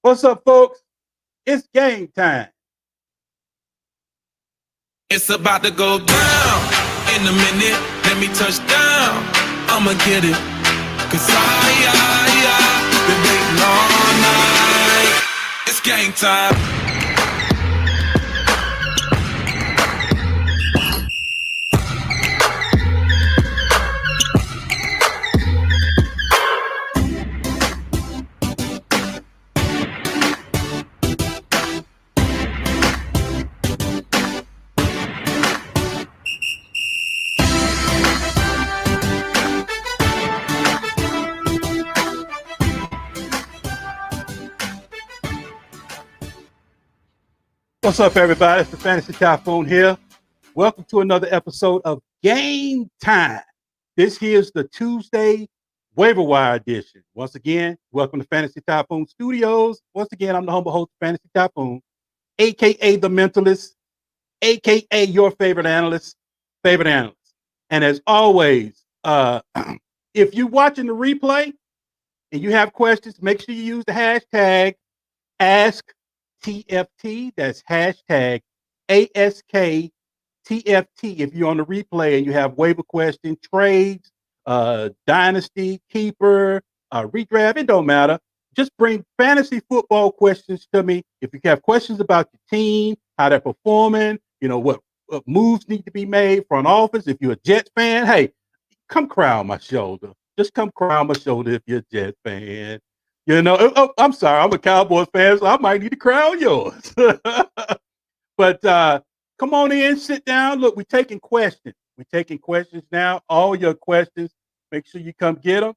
What's up, folks? It's game time. It's about to go down in a minute. Let me touch down. I'ma get it. Cause I been waiting all night. It's game time. What's up, everybody? It's the Fantasy Typhoon here. Welcome to another episode of Game Time. This here's the Tuesday waiver wire edition. Once again, welcome to Fantasy Typhoon Studios. Once again, I'm the humble host of Fantasy Typhoon, aka the Mentalist, aka your favorite analyst. And as always, if you're watching the replay and you have questions, make sure you use the hashtag AskTFT. That's hashtag ASKTFT. If you're on the replay and you have waiver questions, trades, dynasty, keeper, redraft, it don't matter. Just bring fantasy football questions to me. If you have questions about your team, how they're performing, what moves need to be made, front office. If you're a Jets fan, hey, come cry on my shoulder. Just come cry on my shoulder if you're a Jets fan. I'm sorry, I'm a Cowboys fan, so I might need to cry on yours. But come on in, sit down. Look, we're taking questions. We're taking questions now. All your questions. Make sure you come get them.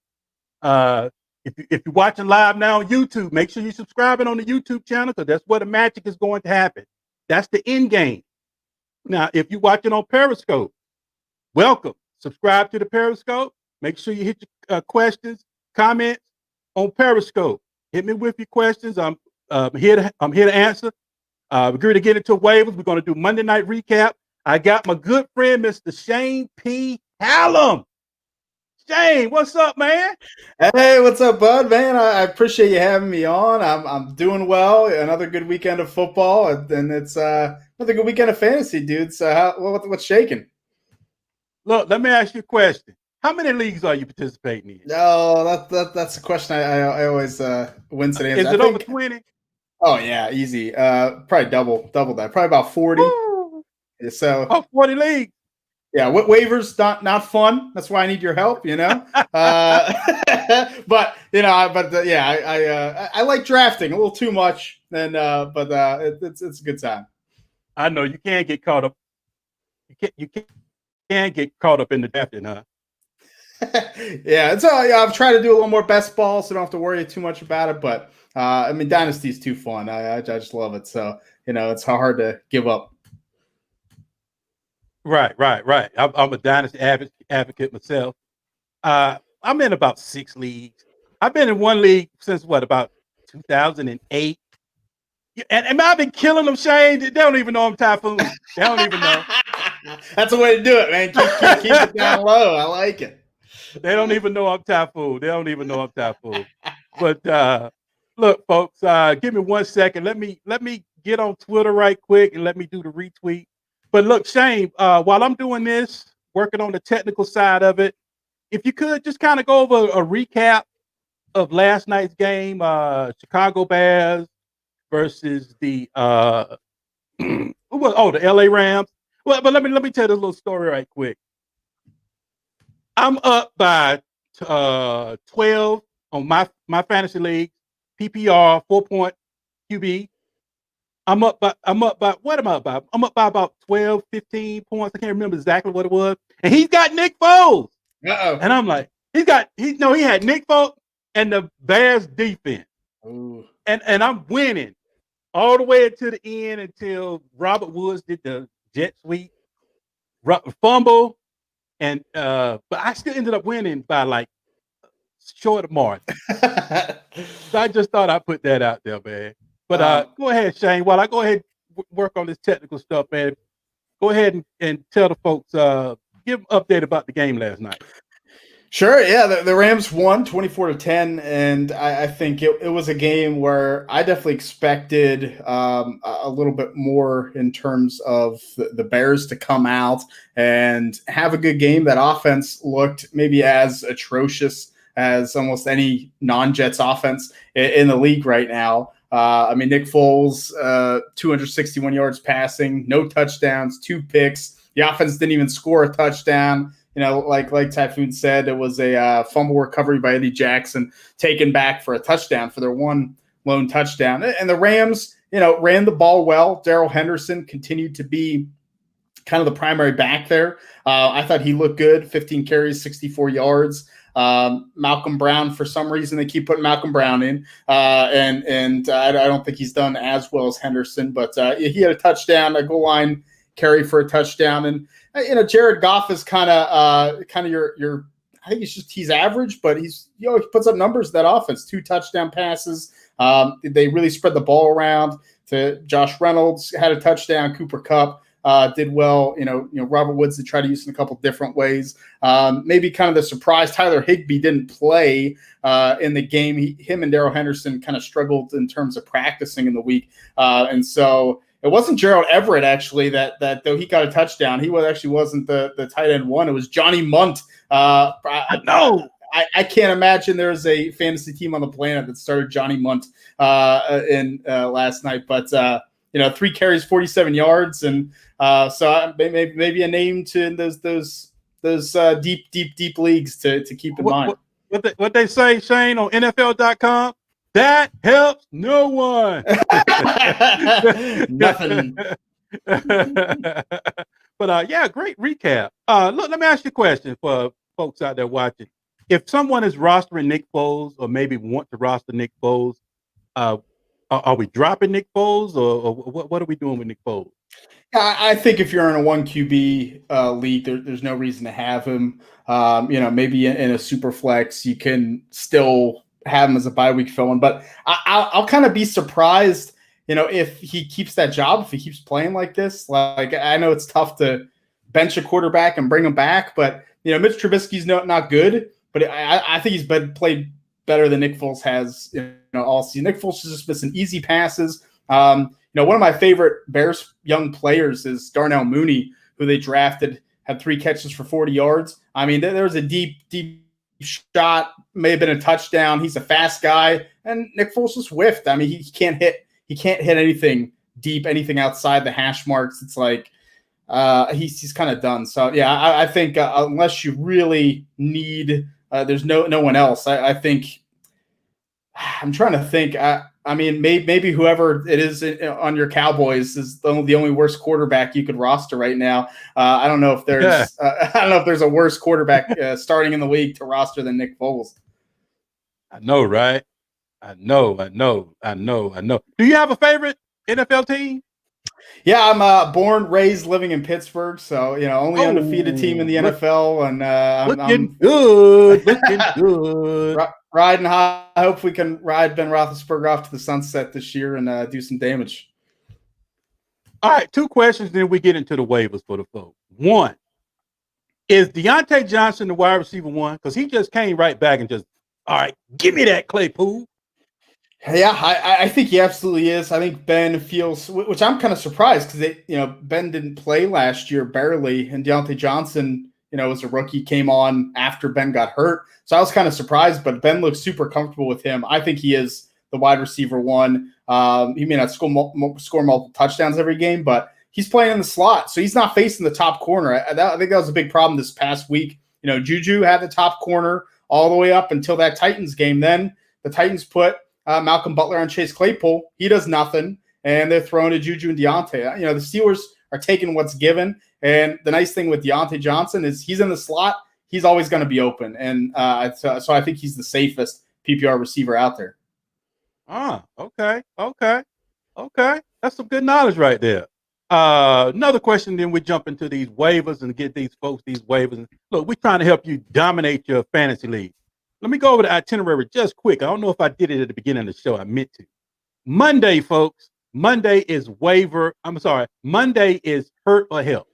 If you're watching live now on YouTube, make sure you're subscribing on the YouTube channel because that's where the magic is going to happen. That's the end game. Now, if you're watching on Periscope, welcome. Subscribe to the Periscope. Make sure you hit your questions, comments on Periscope. Hit me with your questions. I'm here to answer. We're going to get into waivers. We're going to do Monday night recap. I got my good friend, Mr. Shane P. HALLAM. Shane, what's up, man? Hey, what's up, bud? Man, I appreciate you having me on. I'm doing well. Another good weekend of football, and it's another good weekend of fantasy, dude. So, what's shaking? Look, let me ask you a question. How many leagues are you participating in? No, that's a question I always wince at answer. Is it over 20? Oh yeah, easy. Probably double that. Probably about 40. Woo! So 40 leagues. Yeah, waivers not fun. That's why I need your help. But I like drafting a little too much. And it's a good time. I know you can't get caught up. You can't get caught up in the drafting, huh? Yeah, I've tried to do a little more best ball, so I don't have to worry too much about it. But Dynasty is too fun. I just love it. So it's hard to give up. Right. I'm a dynasty advocate myself. I'm in about 6 leagues. I've been in one league since about 2008. And I've been killing them, Shane. They don't even know I'm Typhoon. They don't even know. That's the way to do it, man. Keep it down low. I like it. They don't even know I'm Typhoon. But look, folks, give me 1 second. Let me get on Twitter right quick and let me do the retweet. But look, Shane, while I'm doing this, working on the technical side of it, if you could just kind of go over a recap of last night's game, Chicago Bears versus the the LA Rams. Well, but let me tell this little story right quick. I'm up by 12 on my fantasy league, PPR 4-point QB. I'm up by what am I up by? I'm up by about 12, 15 points. I can't remember exactly what it was. And he's got Nick Foles. Uh-oh. And I'm like, he had Nick Foles and the Bears defense. Ooh. And I'm winning all the way to the end until Robert Woods did the jet sweep, fumble, and but I still ended up winning by like short of margin. So I just thought I'd put that out there, man. But go ahead, Shane. While I go ahead and work on this technical stuff, man, go ahead and tell the folks, give them an update about the game last night. Sure, yeah, the Rams won 24-10, and I think it was a game where I definitely expected a little bit more in terms of the Bears to come out and have a good game. That offense looked maybe as atrocious as almost any non-Jets offense in the league right now. I mean, Nick Foles, 261 yards passing, no touchdowns, 2 picks. The offense didn't even score a touchdown. You know, like Typhoon said, it was a fumble recovery by Eddie Jackson taken back for a touchdown for their one lone touchdown. And the Rams, ran the ball well. Darrell Henderson continued to be kind of the primary back there. I thought he looked good, 15 carries, 64 yards. Malcolm Brown, for some reason, they keep putting Malcolm Brown in, and I don't think he's done as well as Henderson, but he had a touchdown, a goal line carry for a touchdown, and Jared Goff is kind of your. I think he's average, but he puts up numbers in that offense. 2 touchdown passes. They really spread the ball around to Josh Reynolds, had a touchdown. Cooper Kupp did well. Robert Woods did try to use it in a couple different ways. Maybe kind of the surprise, Tyler Higbee didn't play in the game. Him and Darrell Henderson kind of struggled in terms of practicing in the week, and so. It wasn't Gerald Everett, actually, that though he got a touchdown. He wasn't the tight end one. It was Johnny Munt. I can't imagine there's a fantasy team on the planet that started Johnny Munt in last night. But 3 carries, 47 yards, and so maybe a name to those deep leagues to keep in mind. What they say, Shane, on NFL.com. That helps no one. Nothing. But yeah, great recap. Look, let me ask you a question for folks out there watching. If someone is rostering Nick Foles, or maybe want to roster Nick Foles, are we dropping Nick Foles, or what are we doing with Nick Foles? I think if you're in a 1 QB league, there's no reason to have him. Maybe in a super flex, you can still have him as a bye week fill-in, but I'll kind of be surprised, if he keeps that job, if he keeps playing like this. Like, I know it's tough to bench a quarterback and bring him back, but Mitch Trubisky's not good, but I think he's played better than Nick Foles has, all season. Nick Foles is just missing easy passes. One of my favorite Bears young players is Darnell Mooney, who they drafted, had 3 catches for 40 yards. I mean, there was a deep shot, may have been a touchdown. He's a fast guy, and Nick Foles just whiffed. I mean, he can't hit anything deep, anything outside the hash marks. It's like he's kind of done. So yeah, I think unless you really need, there's no one else. I think I'm trying to think. I mean, maybe whoever it is on your Cowboys is the only worst quarterback you could roster right now. I don't know if there's a worse quarterback starting in the league to roster than Nick Foles. I know, right? I know. Do you have a favorite NFL team? Yeah, I'm born, raised, living in Pittsburgh, so only undefeated team in the NFL, and I'm good, looking good. Riding high. I hope we can ride Ben Roethlisberger off to the sunset this year and do some damage. All right, 2 questions, then we get into the waivers for the folks. 1, is Deontay Johnson the wide receiver 1? Because he just came right back and just, all right, give me that, Claypool. Yeah, I think he absolutely is. I think Ben feels, which I'm kind of surprised because Ben didn't play last year barely, and Deontay Johnson, was a rookie, came on after Ben got hurt. So I was kind of surprised, but Ben looks super comfortable with him. I think he is the wide receiver 1. He may not score multiple touchdowns every game, but he's playing in the slot, so he's not facing the top corner. I think that was a big problem this past week. Juju had the top corner all the way up until that Titans game. Then the Titans put Malcolm Butler on Chase Claypool. He does nothing, and they're throwing to Juju and Deontay. The Steelers are taking what's given, and the nice thing with Deontay Johnson is he's in the slot. He's always going to be open, and so I think he's the safest PPR receiver out there. Okay. That's some good knowledge right there. Another question, then we jump into these waivers and get these folks these waivers. Look, we're trying to help you dominate your fantasy league. Let me go over the itinerary just quick. I don't know if I did it at the beginning of the show. I meant to. Monday, folks. Monday is Monday is hurt or help.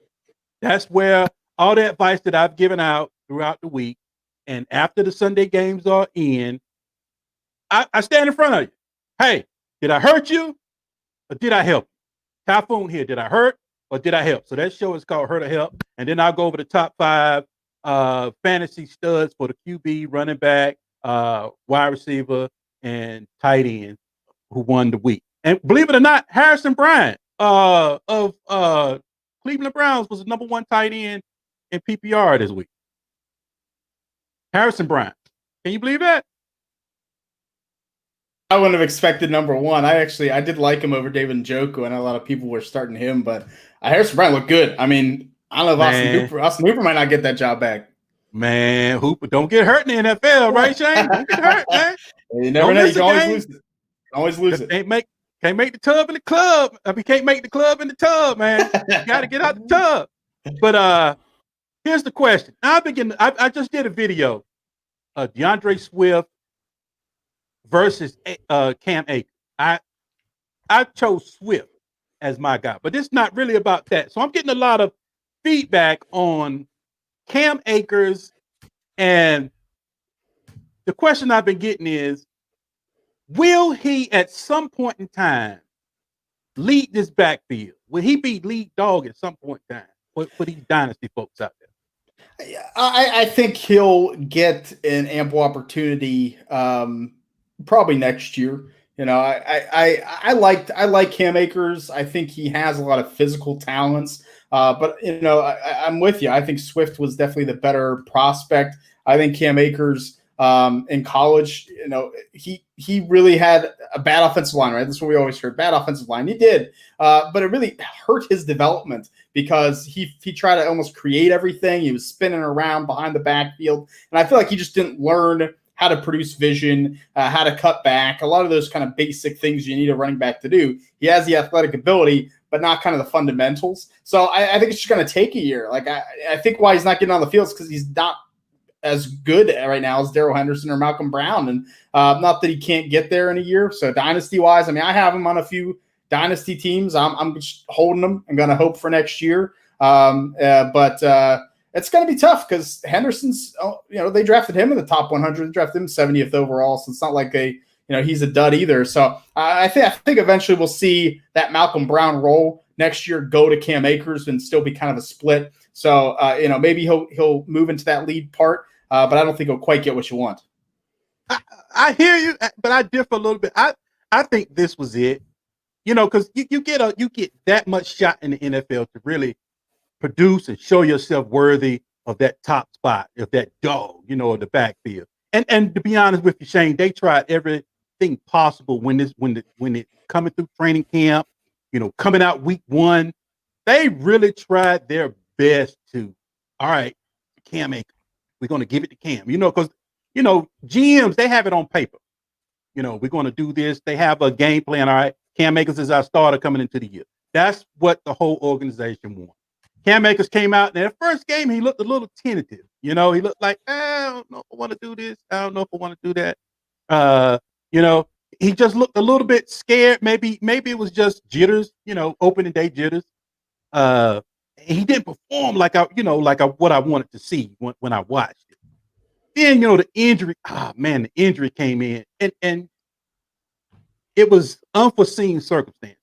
That's where all the advice that I've given out throughout the week And after the Sunday games are in, I stand in front of you. Hey, did I hurt you or did I help you? Typhoon here. Did I hurt or did I help? So that show is called Hurt or Help. And then I'll go over the top 5 fantasy studs for the QB, running back, wide receiver, and tight end who won the week. And believe it or not, Harrison Bryant of Cleveland Browns was the #1 tight end in PPR this week. Harrison Bryant. Can you believe that? I wouldn't have expected #1. I did like him over David Njoku, and a lot of people were starting him, but Harrison Bryant looked good. I mean, I don't know if Austin Hooper might not get that job back. Man, Hooper, don't get hurt in the NFL, right, Shane? Don't get hurt, man. You never know. You can always lose it. Always lose it. Can't make the tub in the club. I mean, can't make the club in the tub, man. You got to get out the tub. But here's the question. I just did a video of DeAndre Swift versus Cam Akers. I chose Swift as my guy, but it's not really about that. So I'm getting a lot of feedback on Cam Akers, and the question I've been getting is, will he at some point in time lead this backfield? Will he be lead dog at some point in time for these dynasty folks out there? I think he'll get an ample opportunity probably next year. You know, I like Cam Akers. I think he has a lot of physical talents. But you know, I'm with you. I think Swift was definitely the better prospect. I think Cam Akers in college, you know, he really had a bad offensive line, right? That's what we always heard, bad offensive line. He did, but it really hurt his development because he tried to almost create everything. He was spinning around behind the backfield, and I feel like he just didn't learn how to produce vision, how to cut back, a lot of those kind of basic things you need a running back to do. He has the athletic ability, but not kind of the fundamentals. So I think it's just going to take a year. Like I think why he's not getting on the field is because he's not as good right now as Darrell Henderson or Malcolm Brown. And not that he can't get there in a year. So dynasty-wise, I mean, I have him on a few dynasty teams. I'm just holding them and going to hope for next year. But it's going to be tough because Henderson's, you know, they drafted him in the top 100, drafted him 70th overall. So it's not like he's a dud either. So I think eventually we'll see that Malcolm Brown role next year go to Cam Akers and still be kind of a split. So, maybe he'll move into that lead part, but I don't think he'll quite get what you want. I hear you, but I differ a little bit. I think this was it, you know, because you get that much shot in the NFL to really produce and show yourself worthy of that top spot, of that dog, you know, of the backfield. And to be honest with you, Shane, they tried everything possible when it coming through training camp, you know, coming out week 1. They really tried their best to, all right, Cam Akers, we're going to give it to Cam, you know, because, you know, GMs, they have it on paper. You know, we're going to do this. They have a game plan. All right, Cam Akers is our starter coming into the year. That's what the whole organization wants. Cam Akers came out, and the first game, he looked a little tentative. You know, he looked like, I don't know if I want to do this. I don't know if I want to do that. You know, he just looked a little bit scared. Maybe it was just jitters, you know, opening day jitters. He didn't perform like what I wanted to see when I watched it. Then, you know, the injury, the injury came in, and it was unforeseen circumstances,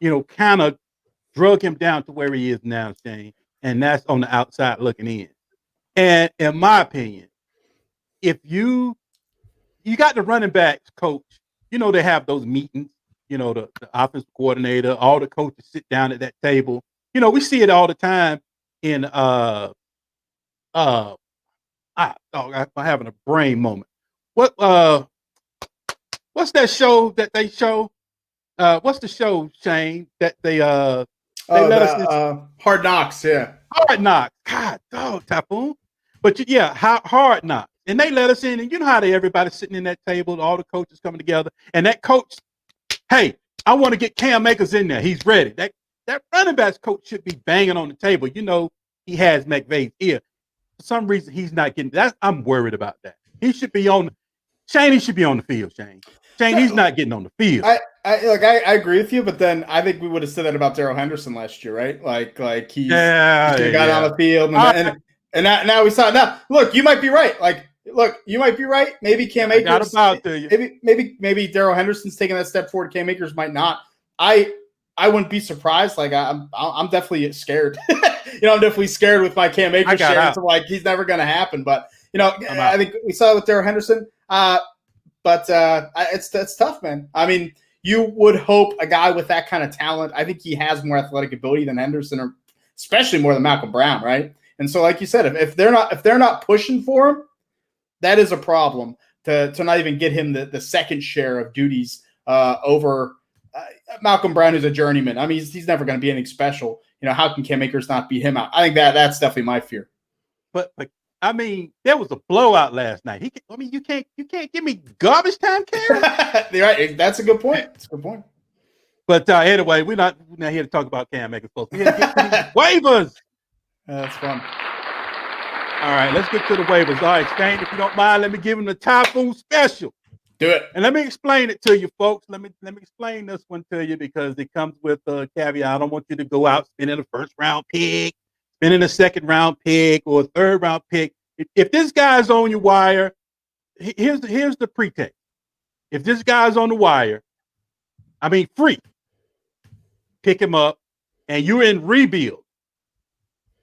you know, kind of drug him down to where he is now, Shane, and that's on the outside looking in. And in my opinion, if you got the running backs coach, you know, they have those meetings, you know, the offensive coordinator, all the coaches sit down at that table. You know, we see it all the time in I'm having a brain moment. What's that show that they show? What's the show, Shane, that they let us Hard Knocks, yeah. Hard Knocks. God, Typhoon. But Hard Knocks. And they let us in, and you know how everybody's sitting in that table, all the coaches coming together, and that coach, hey, I want to get Cam Akers in there. He's ready. That running backs coach should be banging on the table. You know, he has McVay's ear. For some reason, he's not getting that. I'm worried about that. He should be on the field, Shane. Shane, he's not getting on the field. I agree with you, but then I think we would have said that about Darrell Henderson last year, right? Like he got on the field, And now we saw. Now, look, you might be right. Like, look, you might be right. Maybe Cam Akers. I got about to you. Maybe Darrell Henderson's taking that step forward. Cam Akers might not. I wouldn't be surprised. Like, I'm definitely scared. I'm definitely scared with my Cam Akers shares. So like, he's never going to happen. But I think we saw it with Darrell Henderson. But it's tough, man. I mean, you would hope a guy with that kind of talent. I think he has more athletic ability than Henderson, or especially more than Malcolm Brown, right? And so, like you said, if they're not pushing for him, that is a problem to not even get him the second share of duties over Malcolm Brown, who's a journeyman. I mean, he's never going to be anything special. How can Cam Akers not beat him out? I think that's definitely my fear. But I mean, there was a blowout last night. You can't give me garbage time, Cam. Right, that's a good point. That's a good point. But anyway, we're not here to talk about Cam Akers, folks. We're here to get to these waivers. That's fun. All right, let's get to the waivers. All right, Shane, if you don't mind, let me give him the Typhoon special. Do it. And let me explain it to you, folks. Let me explain this one to you because it comes with a caveat. I don't want you to go out spending a first-round pick, spending a second-round pick, or a third-round pick. If this guy's on your wire, here's the pretext. If this guy's on the wire, I mean free, pick him up, and you're in rebuild.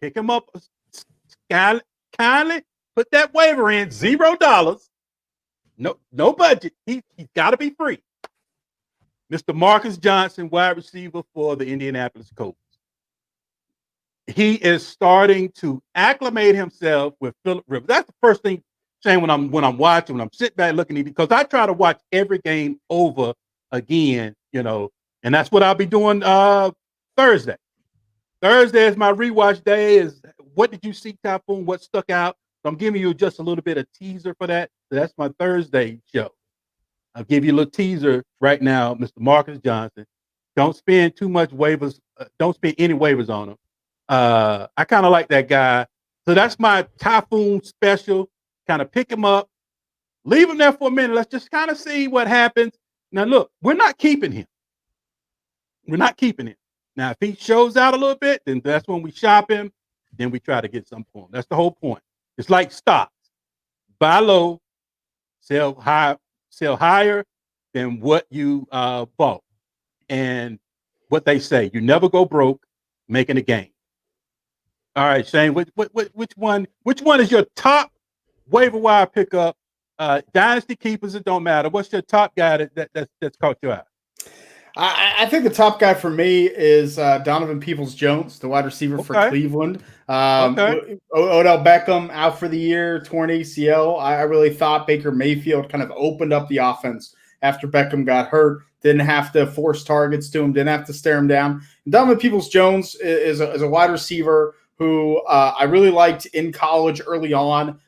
Pick him up, kindly put that waiver in, $0. No budget. He's got to be free. Mr. Marcus Johnson, wide receiver for the Indianapolis Colts. He is starting to acclimate himself with Phillip Rivers. That's the first thing, Shane, when I'm watching, when I'm sitting back looking at it, because I try to watch every game over again, and that's what I'll be doing Thursday. Thursday is my rewatch day. Is what did you see, Typhoon? What stuck out? So I'm giving you just a little bit of teaser for that. So that's my Thursday show. I'll give you a little teaser right now, Mr. Marcus Johnson. Don't spend too much waivers. Don't spend any waivers on him. I kind of like that guy. So that's my Typhoon special. Kind of pick him up, leave him there for a minute. Let's just kind of see what happens. Now, look, we're not keeping him. We're not keeping him. Now, if he shows out a little bit, then that's when we shop him. Then we try to get some for him. That's the whole point. It's like stocks. Buy low, sell higher than what you bought. And what they say, you never go broke making a gain. All right, Shane, which one is your top waiver wire pickup? Dynasty keepers, it don't matter. What's your top guy that's caught your eye? I think the top guy for me is Donovan Peoples-Jones, the wide receiver for Cleveland. Odell Beckham out for the year, torn ACL. I really thought Baker Mayfield kind of opened up the offense after Beckham got hurt. Didn't have to force targets to him. Didn't have to stare him down. And Donovan Peoples-Jones is a wide receiver who I really liked in college early on.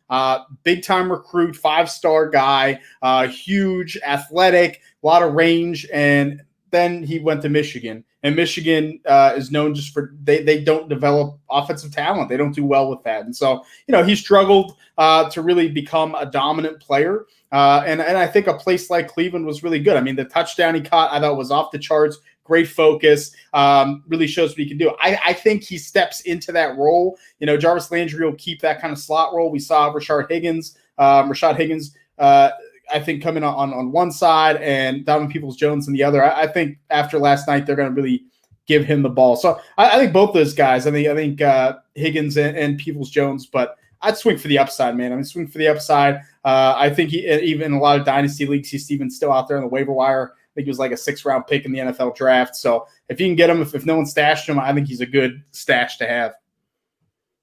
Big-time recruit, 5-star guy, huge, athletic, a lot of range, and then he went to Michigan, and Michigan is known just for they don't develop offensive talent. They don't do well with that, and so he struggled to really become a dominant player. And I think a place like Cleveland was really good. I mean, the touchdown he caught I thought was off the charts. Great focus, really shows what he can do. I think he steps into that role. Jarvis Landry will keep that kind of slot role. We saw Rashad Higgins. I think coming on one side and Donovan Peoples-Jones on the other. I think after last night, they're going to really give him the ball. So I think both those guys. I think Higgins and Peoples-Jones, but I'd swing for the upside, man. Swing for the upside. I think even in a lot of dynasty leagues, he's even still out there on the waiver wire. I think he was like a 6th-round pick in the NFL draft. So if you can get him, if no one stashed him, I think he's a good stash to have.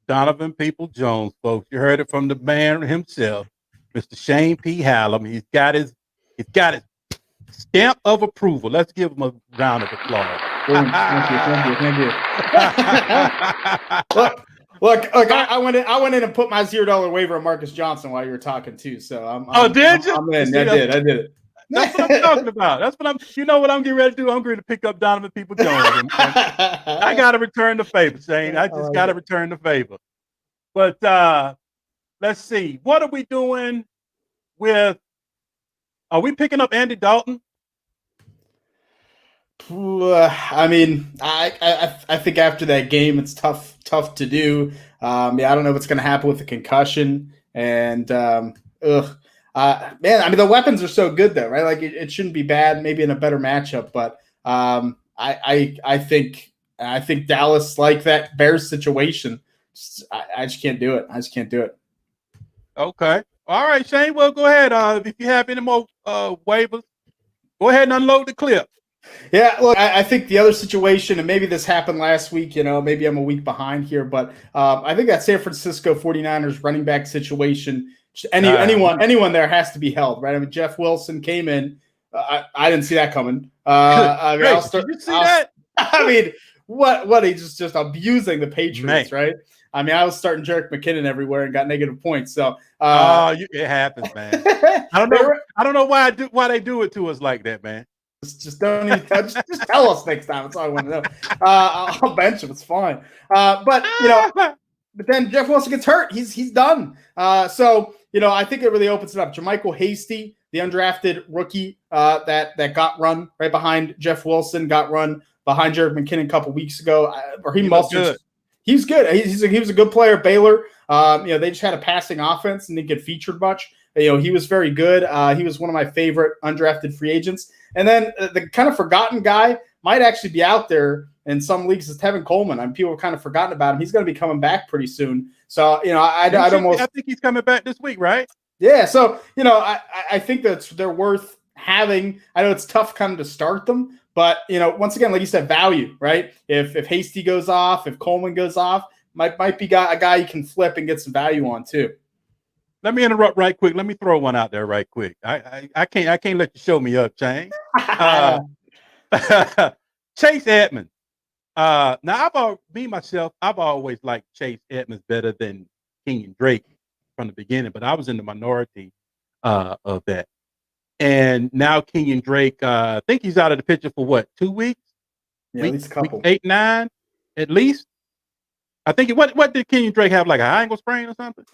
Donovan Peoples-Jones, folks. You heard it from the man himself. Mr. Shane P. Hallam, he's got his stamp of approval. Let's give him a round of applause. Thank you. Look! I went in and put my $0 waiver on Marcus Johnson while you were talking too. So did you? I'm in. I did it. That's what I'm talking about. That's what I'm. You know what I'm getting ready to do? I'm going to pick up Donovan Peoples-Jones. I got to return the favor, Shane. I just got to return the favor. But let's see. What are we doing with? Are we picking up Andy Dalton? I mean, I think after that game, it's tough to do. Yeah, I don't know what's going to happen with the concussion, and man, I mean, the weapons are so good though, right? Like it shouldn't be bad. Maybe in a better matchup, but I think Dallas, like that Bears situation, I just can't do it. I just can't do it. Okay. All right, Shane. Well, go ahead. If you have any more waivers, go ahead and unload the clip. Yeah, look, I think the other situation, and maybe this happened last week, maybe I'm a week behind here, but I think that San Francisco 49ers running back situation, anyone there has to be held, right? I mean, Jeff Wilson came in. I didn't see that coming. I mean, Did you see that? I mean, what he's just abusing the Patriots, Man. right? I mean, I was starting Jerick McKinnon everywhere and got negative points. So, it happens, man. I don't know why they do it to us like that, man. Just don't even just tell us next time. That's all I want to know. I'll bench him. It's fine. But then Jeff Wilson gets hurt. He's done. So I think it really opens it up. Jermichael Hasty, the undrafted rookie that got run right behind Jeff Wilson, got run behind Jerick McKinnon a couple weeks ago. Raheem Mostert. He's good. He was a good player at Baylor. They just had a passing offense and didn't get featured much. He was very good. He was one of my favorite undrafted free agents. And then the kind of forgotten guy might actually be out there in some leagues is Tevin Coleman. I mean, people have kind of forgotten about him. He's going to be coming back pretty soon. So, I think he's coming back this week, right? Yeah. So, I think that they're worth having. I know it's tough kind of to start them, but, once again, like you said, value, right? If Hasty goes off, if Coleman goes off, might be a guy you can flip and get some value on too. Let me interrupt right quick. Let me throw one out there right quick. I can't let you show me up, Shane. Chase Edmonds. Now I've always liked Chase Edmonds better than Kenyon Drake from the beginning, but I was in the minority of that. And now Kenyon Drake, I think he's out of the picture for what, 2 weeks? Yeah, at least a couple. Week 8, 9, at least. I think what did Kenyon Drake have, like a high ankle sprain or something?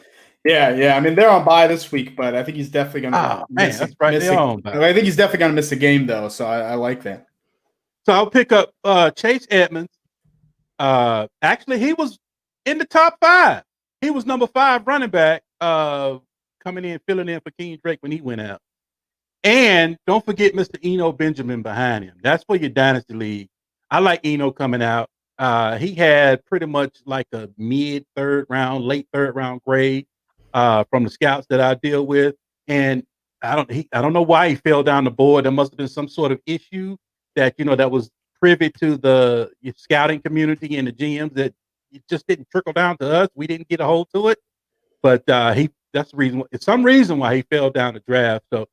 Yeah. I mean, they're on bye this week, but I think he's definitely going to miss. That's right. I think he's definitely going to miss a game though, so I like that. So I'll pick up Chase Edmonds. Actually, he was in the top 5. He was number 5 running back, coming in, filling in for Kenyon Drake when he went out. And don't forget Mr. Eno Benjamin behind him. That's for your dynasty league. I like Eno coming out. He had pretty much like a mid 3rd round, late 3rd round grade from the scouts that I deal with. And I don't know why he fell down the board. There must have been some sort of issue that was privy to the scouting community and the GMs that it just didn't trickle down to us. We didn't get a hold to it. But that's the reason. It's some reason why he fell down the draft. So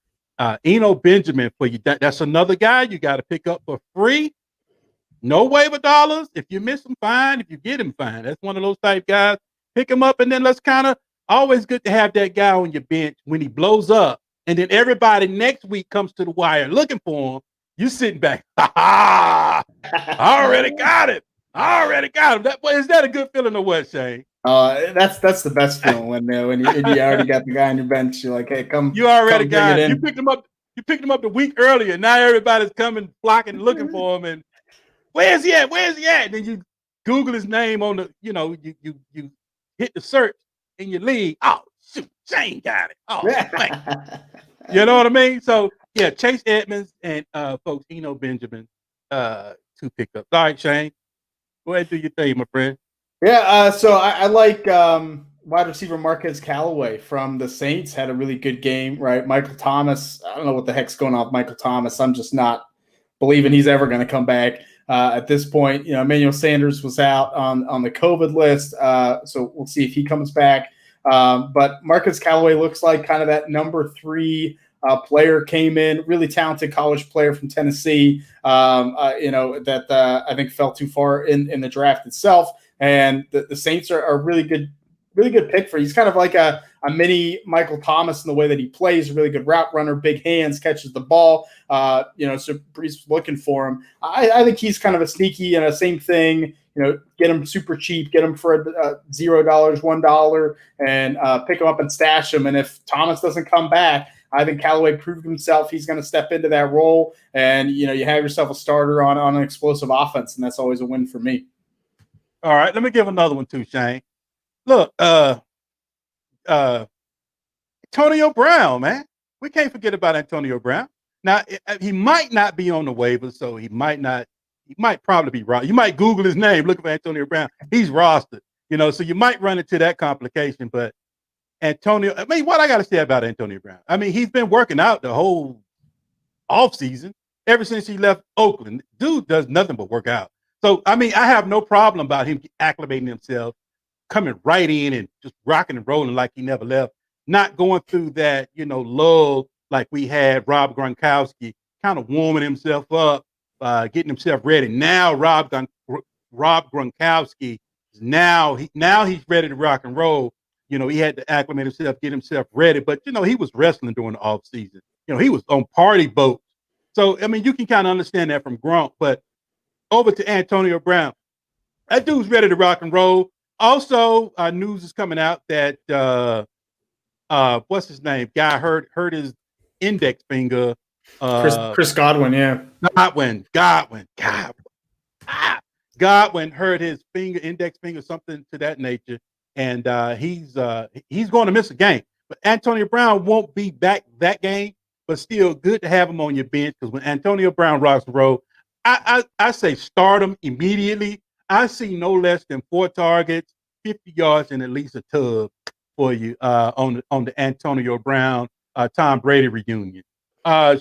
Eno Benjamin for you. That's another guy you got to pick up for free. No waiver dollars. If you miss him, fine. If you get him, fine. That's one of those type guys. Pick him up, and then let's always good to have that guy on your bench when he blows up, and then everybody next week comes to the wire looking for him. You sitting back. I already got him. Is that a good feeling or what, Shane? That's the best feeling when you already got the guy on your bench. You're like, hey, come. You already got it. You picked him up. You picked him up the week earlier. Now everybody's coming, flocking, looking for him, and where's he at? And then you Google his name on the, you hit the search in your league. Oh, shoot, Shane got it. Oh, man. You know what I mean? So, yeah, Chase Edmonds and folks, Eno Benjamin, 2 pickups. All right, Shane, go ahead and do your thing, my friend. Yeah, so I like wide receiver Marquez Callaway from the Saints. Had a really good game, right? Michael Thomas, I don't know what the heck's going on with Michael Thomas. I'm just not believing he's ever going to come back. At this point, Emmanuel Sanders was out on the COVID list, so we'll see if he comes back. But Marcus Callaway looks like kind of that number 3 player, came in, really talented college player from Tennessee, that I think fell too far in the draft itself. And the Saints are a really good pick for. He's kind of like a mini Michael Thomas in the way that he plays. A really good route runner, big hands, catches the ball. So Brees looking for him. I think he's kind of a sneaky same thing. Get him super cheap, get him for $0, $1, and pick him up and stash him. And if Thomas doesn't come back, I think Callaway proved himself. He's going to step into that role, and you have yourself a starter on an explosive offense, and that's always a win for me. All right, let me give another one too, Shane. Look, Antonio Brown, man. We can't forget about Antonio Brown. Now, he might not be on the waivers, so he might probably be rostered. You might Google his name, look for Antonio Brown. He's rostered, so you might run into that complication. But Antonio, what I got to say about Antonio Brown? He's been working out the whole offseason ever since he left Oakland. Dude does nothing but work out. So, I have no problem about him acclimating himself, coming right in and just rocking and rolling like he never left. Not going through that, lull like we had Rob Gronkowski, kind of warming himself up, getting himself ready. Now Rob Gronkowski he's ready to rock and roll. He had to acclimate himself, get himself ready. But he was wrestling during the off season. He was on party boats. So you can kind of understand that from Gronk. But over to Antonio Brown, that dude's ready to rock and roll. Also, news is coming out that what's his name? Guy hurt his index finger. Chris Godwin, yeah. Godwin hurt his index finger, something to that nature, and he's going to miss a game. But Antonio Brown won't be back that game, but still good to have him on your bench, because when Antonio Brown rocks the road, I say start him immediately. I see no less than 4 targets, 50 yards, and at least a tub for you on the Antonio Brown Tom Brady reunion.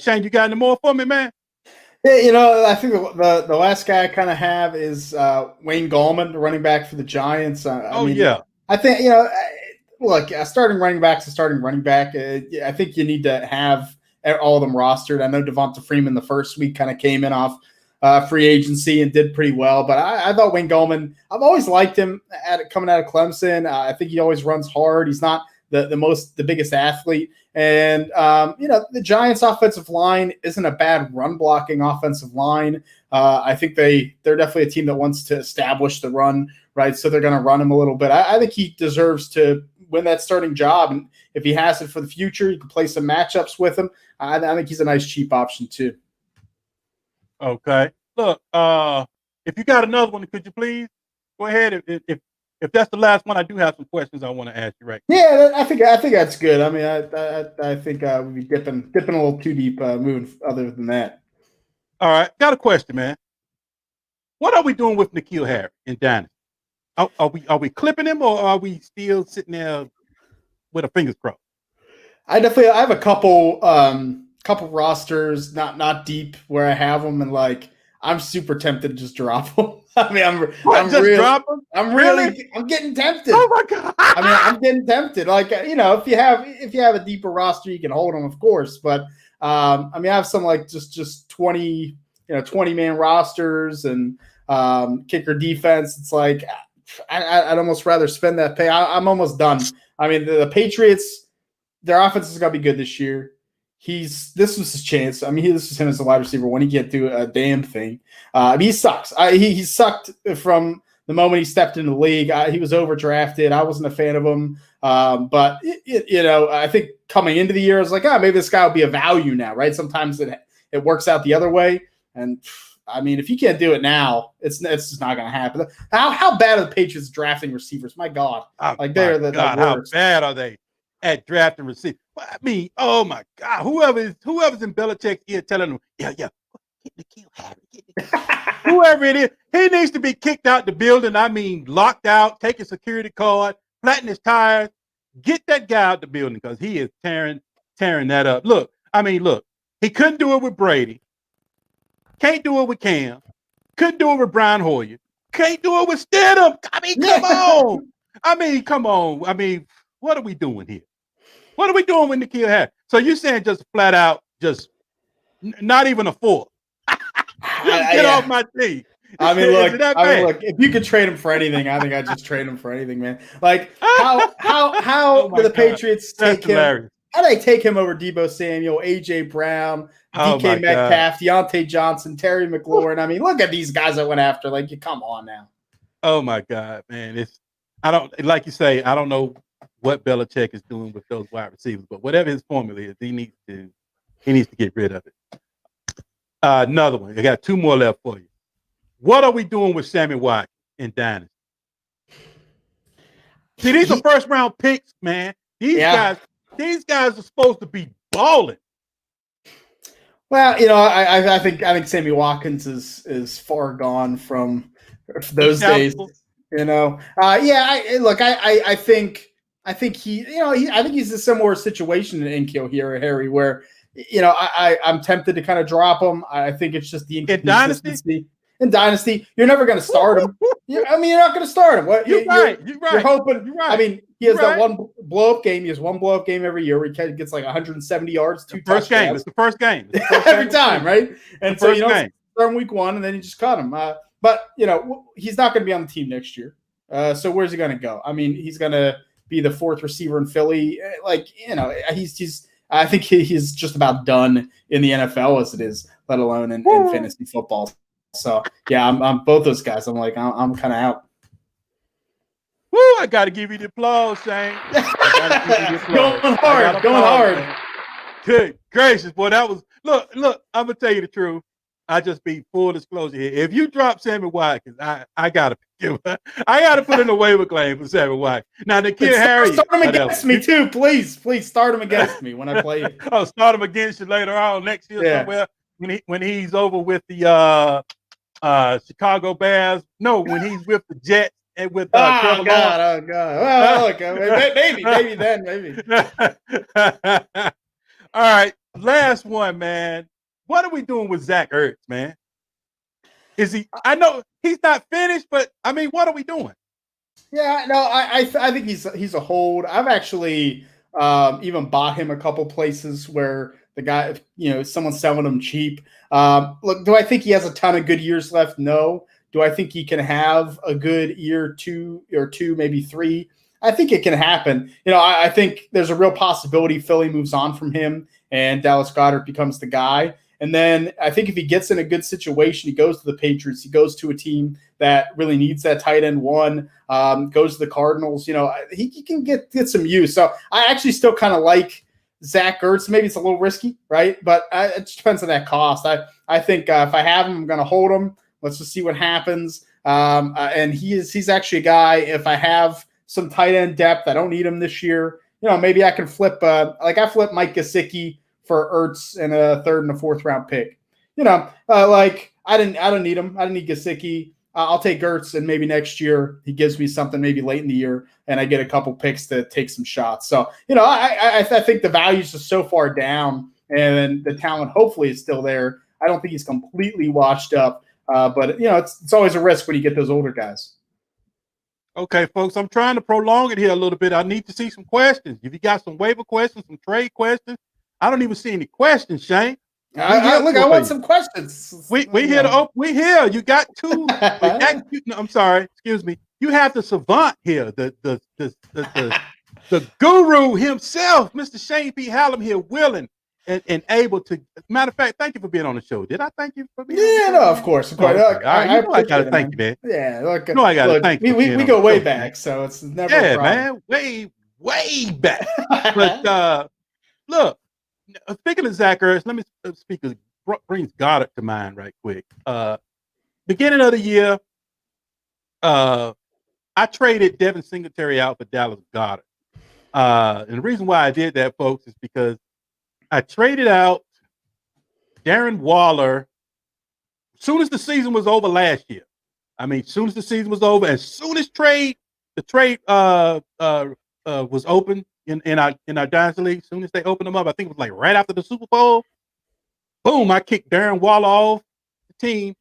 Shane, you got any more for me, man? Yeah, I think the last guy I kind of have is Wayne Gallman, the running back for the Giants. I think look, starting running back's a starting running back. I think you need to have all of them rostered. I know Devonta Freeman the first week kind of came in off free agency and did pretty well, but I thought Wayne Gallman, I've always liked him coming out of Clemson. I think he always runs hard. He's not the biggest athlete. And, the Giants offensive line isn't a bad run blocking offensive line. I think they're definitely a team that wants to establish the run, right? So they're going to run him a little bit. I think he deserves to win that starting job. And if he has it for the future, you can play some matchups with him. I think he's a nice cheap option too. Okay. Look, if you got another one, could you please go ahead? If that's the last one, I do have some questions I want to ask you right now. Yeah, I think that's good. I think we'd be dipping a little too deep moving other than that. All right. Got a question, man. What are we doing with N'Keal Harry in Dynasty? Are we clipping him, or are we still sitting there with our fingers crossed? I have a couple rosters, not deep, where I have them, and I'm super tempted to just drop them. I'm drop them. I'm getting tempted. Oh my god! I'm getting tempted. If you have a deeper roster, you can hold them, of course. But I have some just 20 man rosters and kicker defense. It's I'd almost rather spend that pay. I'm almost done. The Patriots, their offense is gonna be good this year. This was his chance. This is him as a wide receiver when he can't do a damn thing. He sucks. He sucked from the moment he stepped into the league. He was overdrafted. I wasn't a fan of him. But I think coming into the year, I was like, maybe this guy will be a value now, right? Sometimes it works out the other way. And if you can't do it now, it's just not going to happen. How bad are the Patriots drafting receivers? My God. They're the worst. How bad are they at drafting receivers? Oh my God! Whoever's in Belichick's ear telling him, get N'Keal Harry, whoever it is, he needs to be kicked out the building. Locked out, take a security card, flatten his tires, get that guy out the building, because he is tearing that up. Look, he couldn't do it with Brady, can't do it with Cam, couldn't do it with Brian Hoyer, can't do it with Stidham. Come on. What are we doing here? What are we doing with N'Keal Harry? So you're saying just flat out, just not even a 4? Get off my team. Look, if you could trade him for anything, I think I'd just trade him for anything, man. How do the Patriots take him? Hilarious. How do they take him over Deebo Samuel, AJ Brown, DK Metcalf, Deontay Johnson, Terry McLaurin? Look at these guys that went after. Come on now. Oh my God, man! I don't know what Belichick is doing with those wide receivers. But whatever his formula is, he needs to get rid of it. Another one. I got two more left for you. What are we doing with Sammy Watkins in Dynasty? See, these are first round picks, man. These guys are supposed to be balling. Well, I think Sammy Watkins is far gone from those days. I think he's a similar situation in N'Keal here, Harry, where I'm tempted to kind of drop him. I think it's just the inconsistency. In Dynasty, you're never going to start him. You're not going to start him. You're right. You're hoping. You're right. I mean, he has that one blow-up game. He has one blow-up game every year where he gets like 170 yards, two touchdowns. It's the first game. Every time, right? And so start him week 1, and then you just cut him. But he's not going to be on the team next year. So where's he going to go? I mean, he's going to be the 4th receiver in Philly. He's. I think he's just about done in the NFL as it is, let alone in fantasy football. So yeah, I'm both those guys. I'm like, I'm kind of out. Woo! I got to give you the applause, Shane. Going hard. Good gracious, boy, that was look. I'm gonna tell you the truth. I just be full disclosure here. If you drop Sammy Watkins, I gotta put in a waiver claim for Sammy Watkins. Now the kid Harry, start him against me too, please start him against me when I play. Oh, start him against you later on next year somewhere when he's over with the Chicago Bears. No, when he's with the Jets and with Trevor Lawrence. Well, look, maybe then. All right, last one, man. What are we doing with Zach Ertz, man? Is he? I know he's not finished, but I mean, what are we doing? Yeah, no, I think he's a hold. I've actually even bought him a couple places where the guy, someone's selling him cheap. Look, do I think he has a ton of good years left? No. Do I think he can have a good year, two, maybe 3? I think it can happen. I think there's a real possibility Philly moves on from him and Dallas Goedert becomes the guy. And then I think if he gets in a good situation, he goes to the Patriots, he goes to a team that really needs that tight end one, goes to the Cardinals, he can get some use. So I actually still kind of like Zach Ertz. Maybe it's a little risky, right? But it just depends on that cost. I think if I have him, I'm going to hold him. Let's just see what happens. And he's actually a guy, if I have some tight end depth, I don't need him this year. Maybe I can flip, I flipped Mike Gesicki for Ertz in a 3rd and a 4th round pick. I don't need him. I don't need Gesicki. I'll take Ertz, and maybe next year he gives me something maybe late in the year, and I get a couple picks to take some shots. So, I think the values are so far down, and the talent hopefully is still there. I don't think he's completely washed up, but it's always a risk when you get those older guys. Okay, folks, I'm trying to prolong it here a little bit. I need to see some questions. If you got some waiver questions, some trade questions, I don't even see any questions, Shane. I want some questions. We here. We here. You got 2. I'm sorry. Excuse me. You have the savant here, the guru himself, Mr. Shane P. Hallam here, willing and able to. Matter of fact, thank you for being on the show. Did I thank you for being? Yeah, no, of course. I gotta thank you, man. Yeah, look. I gotta thank you. We go way back, so it's never. Yeah, man, way back. But look. Speaking of Zach Ertz, let me speak of brings Goddard to mind right quick. Beginning of the year, I traded Devin Singletary out for Dallas Goedert. And the reason why I did that, folks, is because I traded out Darren Waller as soon as the season was over last year. I mean, as soon as the season was over, as soon as the trade was open in our Dynasty League, as soon as they opened them up, I think it was like right after the Super Bowl. Boom, I kicked Darren Waller off the team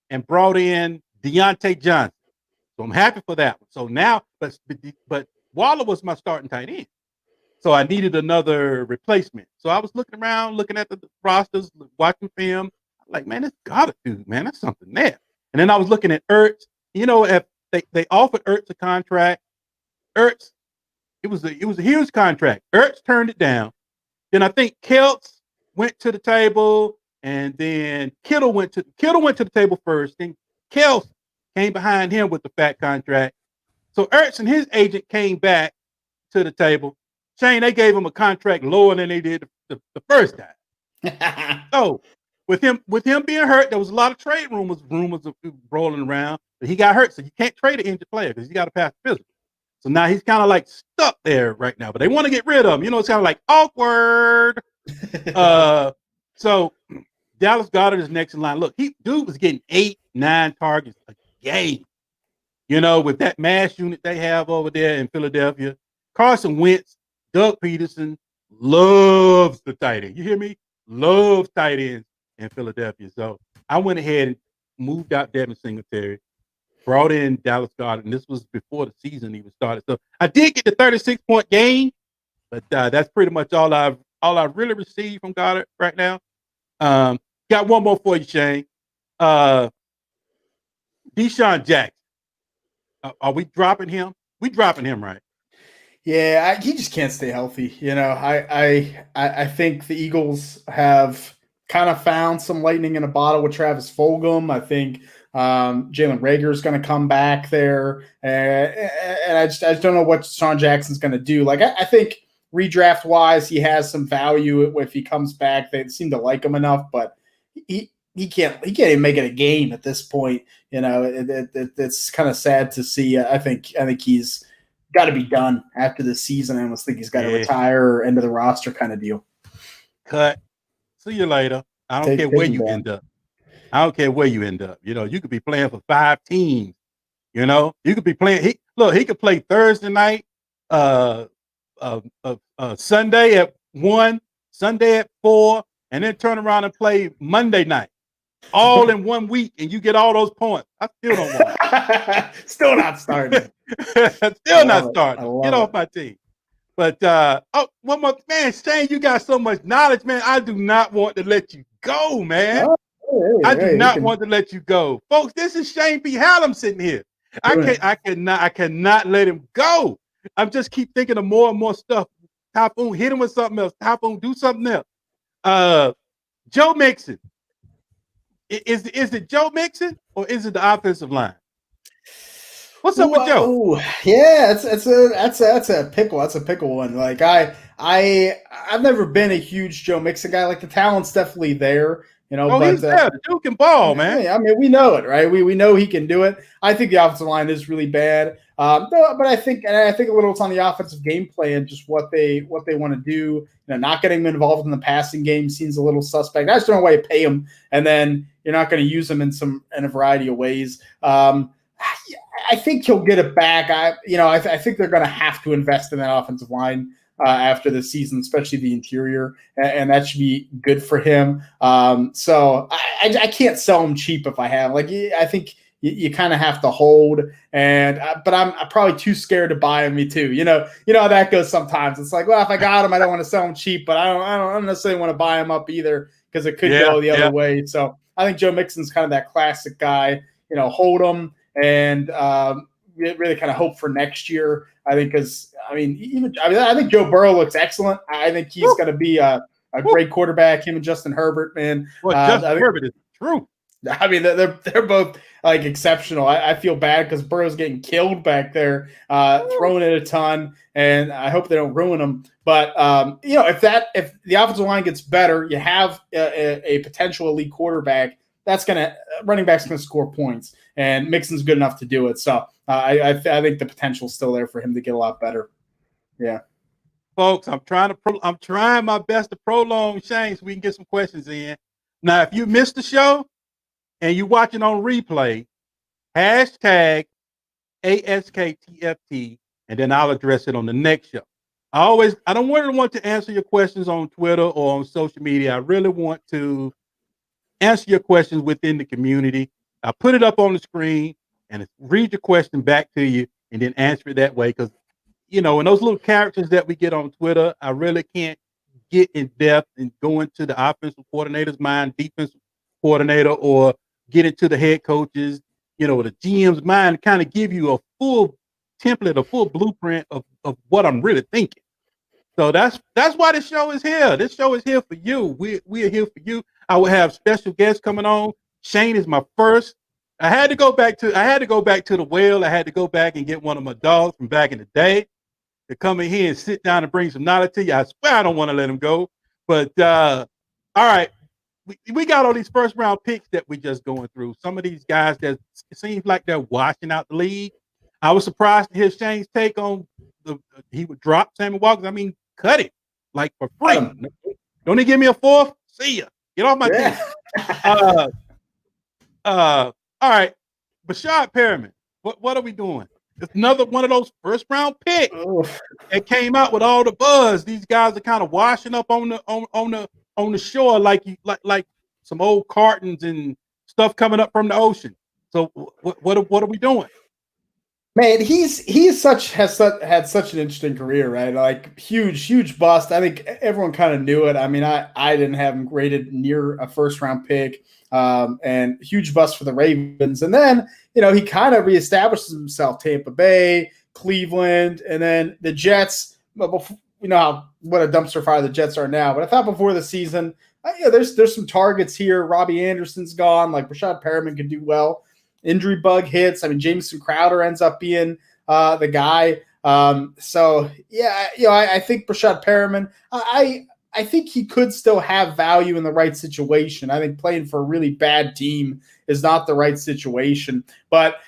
and brought in Deontay Johnson. So I'm happy for that one. So now, but Waller was my starting tight end. So I needed another replacement. So I was looking around, looking at the rosters, watching film. I'm like, man, this got to do, man. That's something there. And then I was looking at Ertz. If they offered Ertz a contract, Ertz, it was a huge contract. Ertz turned it down. Then I think Kelce went to the table, and then Kittle went to the table first. Then Kelce came behind him with the fat contract. So Ertz and his agent came back to the table. Shane, they gave him a contract lower than they did the first time. So with him being hurt, there was a lot of trade rumors of rolling around, but he got hurt, so you can't trade an injured player because you got to pass the physical. So now he's kind of like stuck there right now, but they want to get rid of him. You know, it's kind of like awkward. So Dallas Goedert is next in line. Look, dude was getting 8-9 targets a game. You know, with that mass unit they have over there in Philadelphia. Carson Wentz, Doug Peterson loves the tight end. You hear me? Loves tight ends in Philadelphia. So I went ahead and moved out Devin Singletary, brought in Dallas Goedert, and this was before the season even started. So I did get the 36-point gain, but that's pretty much all I really received from Goedert right now. Got one more for you, Shane. Deshaun Jackson. Are we dropping him? We dropping him, right? Yeah, he just can't stay healthy. You know, I think the Eagles have kind of found some lightning in a bottle with Travis Fulgham. I think Jalen Reagor is going to come back there, and I just don't know what Deshaun Jackson's going to do. Like I think redraft wise, he has some value if he comes back. They seem to like him enough, but he can't even make it a game at this point. You know, it's kind of sad to see. I think he's got to be done after the season. I almost think he's got to retire or end of the roster kind of deal. Cut. See you later. I don't care where you end up. I don't care where you end up. You know, you could be playing for 5 teams. You know, you could be playing. He could play Thursday night, Sunday at 1, Sunday at 4, and then turn around and play Monday night, all in 1 week, and you get all those points. I still don't want it. Still not starting. Still not starting. Get off my team. But one more man, Shane, you got so much knowledge, man. I do not want to let you go, man. I do not want to let you go, folks. This is Shane B. Hallam sitting here. I cannot let him go. I just keep thinking of more and more stuff. Typhoon, hit him with something else. Typhoon, do something else. Joe Mixon. Is it Joe Mixon or is it the offensive line? What's up with Joe? Yeah, that's a pickle. That's a pickle one. Like I've never been a huge Joe Mixon guy. Like the talent's definitely there, you know. But he's there. The dude can ball, man. Yeah, I mean, we know it, right? We know he can do it. I think the offensive line is really bad. But I think a little it's on the offensive gameplay and just what they want to do. You know, not getting him involved in the passing game seems a little suspect. I just don't know why you pay him, and then you're not going to use him in a variety of ways. I think he'll get it back. I think they're going to have to invest in that offensive line after the season, especially the interior, and that should be good for him. So I can't sell him cheap if I have. Like I think you kind of have to hold, but I'm probably too scared to buy him. Me too. You know how that goes sometimes. It's like, well, if I got him, I don't want to sell him cheap, but I don't necessarily want to buy him up either because it could go the other way. So I think Joe Mixon's kind of that classic guy. You know, hold him. And really kind of hope for next year. I think I think Joe Burrow looks excellent. I think he's going to be a great quarterback. Him and Justin Herbert, man. Well, Justin Herbert is true. I mean, they're both like exceptional. I feel bad because Burrow's getting killed back there, throwing it a ton, and I hope they don't ruin him. But if the offensive line gets better, you have a potential elite quarterback. Running back's going to score points, and Mixon's good enough to do it. So I think the potential's still there for him to get a lot better. Yeah, folks, I'm trying my best to prolong Shane so we can get some questions in. Now, if you missed the show and you're watching on replay, hashtag ASKTFT, and then I'll address it on the next show. I don't really want to answer your questions on Twitter or on social media. I really want to answer your questions within the community. I put it up on the screen and read your question back to you and then answer it that way. Because, in those little characters that we get on Twitter, I really can't get in depth and go into the offensive coordinator's mind, defensive coordinator, or get into the head coaches, the GM's mind, kind of give you a full template, a full blueprint of what I'm really thinking. So that's why this show is here. This show is here for you. We are here for you. I will have special guests coming on. Shane is my first. I had to go back to the well. I had to go back and get one of my dogs from back in the day. to come in here and sit down and bring some knowledge to you. I swear I don't want to let him go. But all right, we got all these first round picks that we just going through. Some of these guys that it seems like they're washing out the league. I was surprised to hear Shane's take on he would drop Sammy Watkins. I mean, cut it like for free. Don't he give me a fourth? See ya. Get off my team. All right, Bashad Perriman. What are we doing? It's another one of those first round picks that came out with all the buzz. These guys are kind of washing up on the shore like some old cartons and stuff coming up from the ocean. So what are we doing? Man, he's had such an interesting career, right? Like huge bust. I think everyone kind of knew it. I mean, I didn't have him rated near a first round pick, and huge bust for the Ravens. And then he kind of reestablishes himself. Tampa Bay, Cleveland, and then the Jets. What a dumpster fire the Jets are now. But I thought before the season, there's some targets here. Robbie Anderson's gone. Like Bashad Perriman could do well. Injury bug hits. I mean, Jamison Crowder ends up being the guy. So yeah, I think Bashad Perriman. I think he could still have value in the right situation. I think playing for a really bad team is not the right situation. But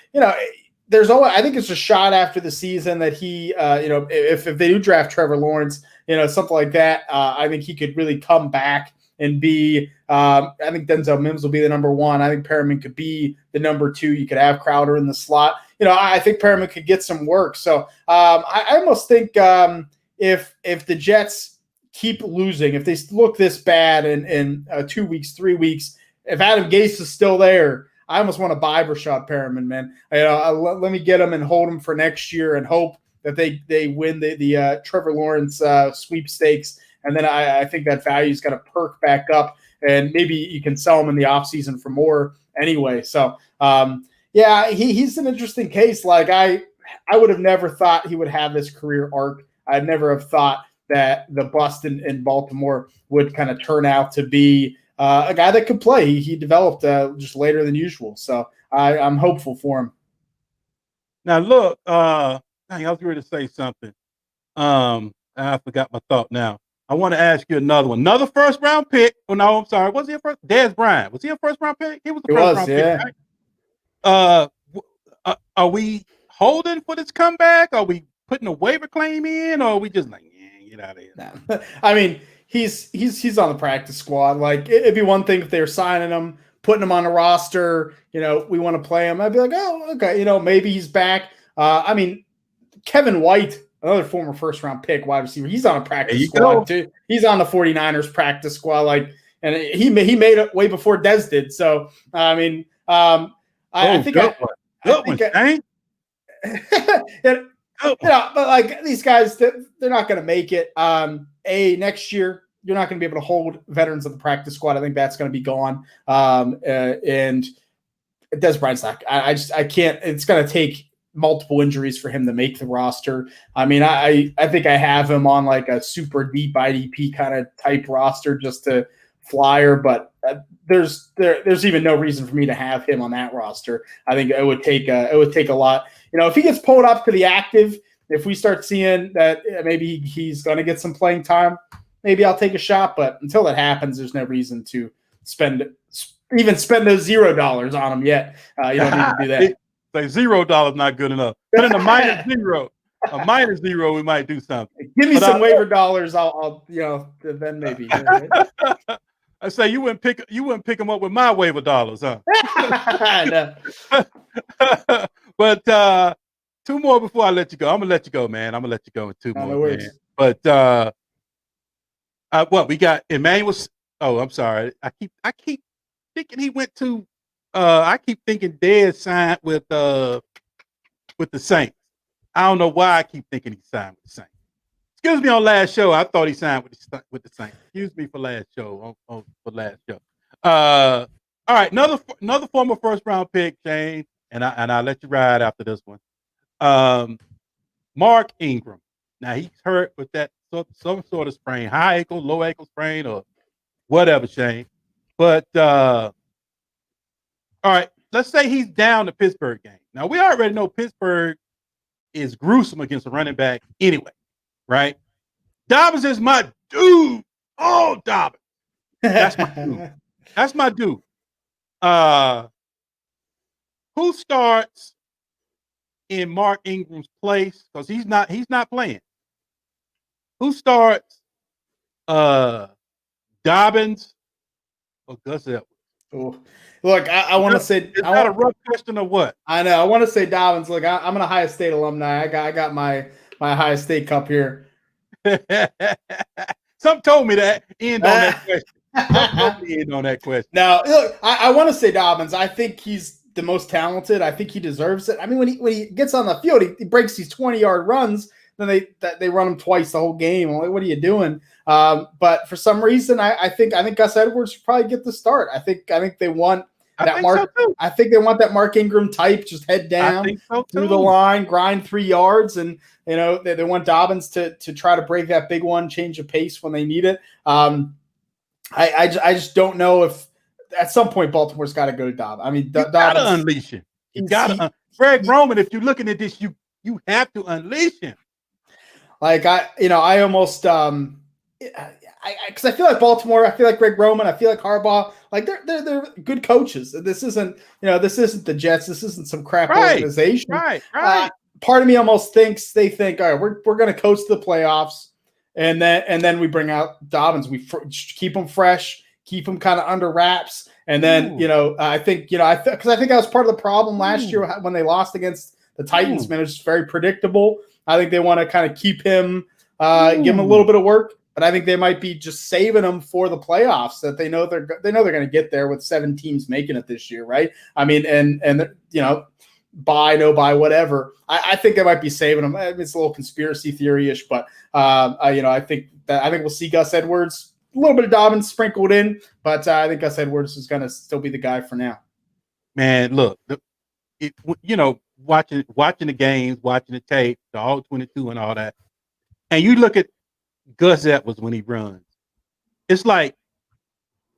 there's always. I think it's a shot after the season that he, if they do draft Trevor Lawrence, something like that. I think he could really come back and be, I think Denzel Mims will be the number one. I think Perriman could be the number two. You could have Crowder in the slot. I think Perriman could get some work. So I almost think if the Jets keep losing, if they look this bad in 2 weeks, 3 weeks, if Adam Gase is still there, I almost want to buy Bashad Perriman, man. Let me get him and hold him for next year and hope that they win the Trevor Lawrence sweepstakes. And then I think that value is going to perk back up, and maybe you can sell him in the offseason for more anyway. So, he's an interesting case. Like I would have never thought he would have this career arc. I'd never have thought that the bust in Baltimore would kind of turn out to be a guy that could play. He developed just later than usual. So I'm hopeful for him. Now, look, I was ready to say something. I forgot my thought now. I want to ask you another one. Another first round pick. Oh, no, I'm sorry. Was he a first? Dez Bryant. Was he a first round pick? He was a first round pick, right? Are we holding for this comeback? Are we putting a waiver claim in? Or are we just like, get out of here? No. I mean, he's on the practice squad. Like, it'd be one thing if they were signing him, putting him on a roster, we want to play him. I'd be like, oh, okay, maybe he's back. I mean, Kevin White, another former first-round pick wide receiver. He's on a practice squad, too. He's on the 49ers practice squad. And he made it way before Dez did. So, I mean, I think but like these guys, they're not going to make it. Next year, you're not going to be able to hold veterans of the practice squad. I think that's going to be gone. And Dez Bryant's not. I can't. It's going to take multiple injuries for him to make the roster. I mean, I think I have him on like a super deep IDP kind of type roster just to flyer, but there's even no reason for me to have him on that roster. I think it would take a lot. If he gets pulled up to the active, if we start seeing that maybe he's going to get some playing time, maybe I'll take a shot. But until that happens, there's no reason to spend those $0 on him yet. You don't need to do that. Say $0 not good enough. Put in a minus zero, we might do something. Give me some waiver dollars. I'll then maybe. I say you wouldn't pick them up with my waiver dollars, huh? No. But two more before I let you go. I'm gonna let you go, man. I'm gonna let you go in two more. No man. But what we got? Emmanuel. Oh, I'm sorry. I keep thinking he went to. I keep thinking Dez signed with the Saints. I don't know why I keep thinking he signed with the Saints. Excuse me, on last show, I thought he signed with the Saints. Excuse me for last show. For last show. All right, another former first round pick, Shane, and I'll let you ride after this one. Mark Ingram. Now he's hurt with that some sort of sprain, high ankle, low ankle sprain, or whatever, Shane. But all right, let's say he's down the Pittsburgh game. Now we already know Pittsburgh is gruesome against a running back anyway. right? Dobbins is my dude. Oh, Dobbins. That's my dude. That's my dude. Who starts in Mark Ingram's place? Because he's not playing. Who starts Dobbins or Gus Edwards? Ooh. Look, I want to say is that a rough question or what? I know. I want to say Dobbins. Look, I'm an Ohio State alumni. I got my Ohio State cup here. Some told me that end on that question. Some told me end on that question. Now, look, I want to say Dobbins. I think he's the most talented. I think he deserves it. I mean, when he gets on the field, he breaks these 20-yard runs. Then they run him twice the whole game. I'm like, what are you doing? But for some reason, I think Gus Edwards should probably get the start. I think they want that Mark. So I think they want that Mark Ingram type, just head down through the line, grind 3 yards, and they want Dobbins to try to break that big one, change the pace when they need it. I just don't know if at some point Baltimore's got to go to Dobbins. I mean, you gotta unleash him. You gotta, Greg Roman. If you're looking at this, you have to unleash him. Like I almost because I feel like Baltimore, I feel like Greg Roman, I feel like Harbaugh, like they're good coaches. This isn't this isn't the Jets. This isn't some crap organization. Right. Part of me almost thinks they think, all right, we're going to coast to the playoffs, and then we bring out Dobbins. We keep them fresh, keep them kind of under wraps, and then I think because I think that was part of the problem last year when they lost against the Titans. Man, it was just very predictable. I think they want to kind of keep him, give him a little bit of work, but I think they might be just saving him for the playoffs. That they know they're going to get there with 7 teams making it this year, right? I mean, and buy whatever. I think they might be saving him. It's a little conspiracy theory-ish, but I think we'll see Gus Edwards, a little bit of Dobbins sprinkled in, but I think Gus Edwards is going to still be the guy for now. Man, look, watching the games, watching the tape, the all 22 and all that, and you look at Gus Edwards when he runs, it's like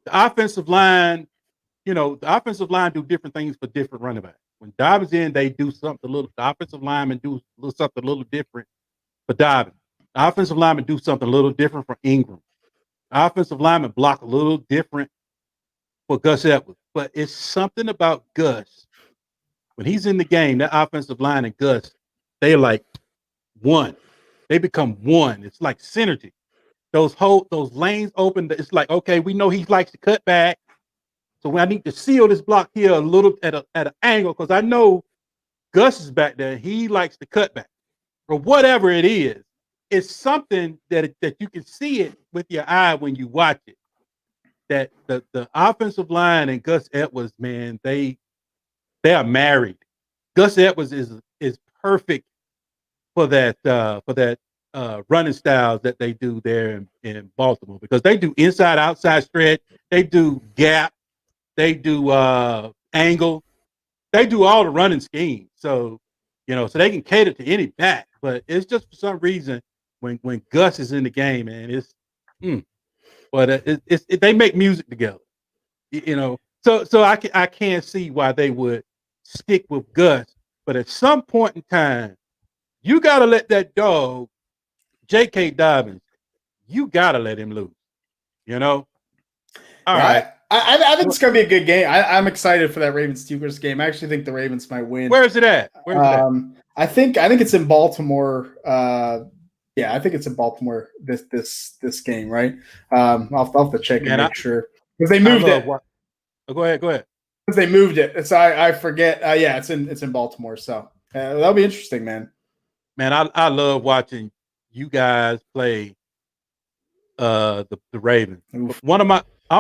the offensive line. The offensive line do different things for different running backs. When Dobbins in, they do something a little. The offensive linemen do something a little different for Dobbins. The offensive linemen do something a little different for Ingram. The offensive linemen block a little different for Gus Edwards. But it's something about Gus. When he's in the game, that offensive line and Gus, they're like one. They become one. It's like synergy. Those lanes open. It's like, okay, we know he likes to cut back. So I need to seal this block here a little at an angle because I know Gus is back there. He likes to cut back or whatever it is. It's something that you can see it with your eye when you watch it. That the offensive line and Gus Edwards, man, they are married. Gus Edwards is perfect for that running styles that they do there in Baltimore because they do inside outside stretch, they do gap. They do angle. They do all the running schemes. So, so they can cater to any back. But it's just for some reason when Gus is in the game, man, it's but they make music together. So I can't see why they would stick with Gus. But at some point in time, you gotta let that dog, J.K. Dobbins, you gotta let him loose. All right. I think it's going to be a good game. I'm excited for that Ravens-Steelers game. I actually think the Ravens might win. Where is it at? I think it's in Baltimore. I think it's in Baltimore this game, right? I'll have to check and make sure because they moved it. Go ahead. Because they moved it, so I forget. It's in Baltimore, so that'll be interesting, man. Man, I love watching you guys play the Ravens. Oof.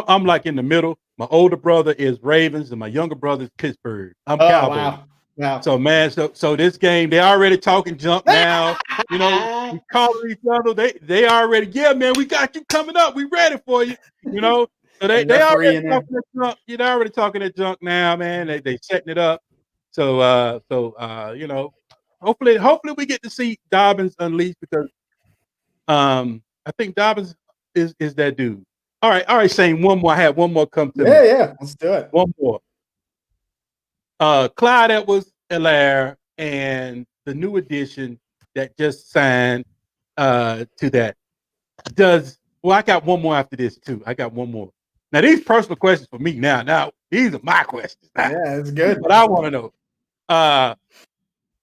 I'm like in the middle. My older brother is Ravens, and my younger brother is Pittsburgh. I'm Cowboys. Wow. So man, so this game, they already talking junk now. We calling each other. They already, man, we got you coming up. We ready for you. So they already talking that junk. They're already talking that junk now, man. They setting it up. So hopefully we get to see Dobbins unleashed because I think Dobbins is that dude. All right, Shane, one more. I had one more come to me. Yeah, let's do it. One more. Clyde Edwards-Helaire and the new addition that just signed to that. Well, I got one more after this too. I got one more. Now these personal questions for me. Now these are my questions. Yeah, it's good. But I want to know.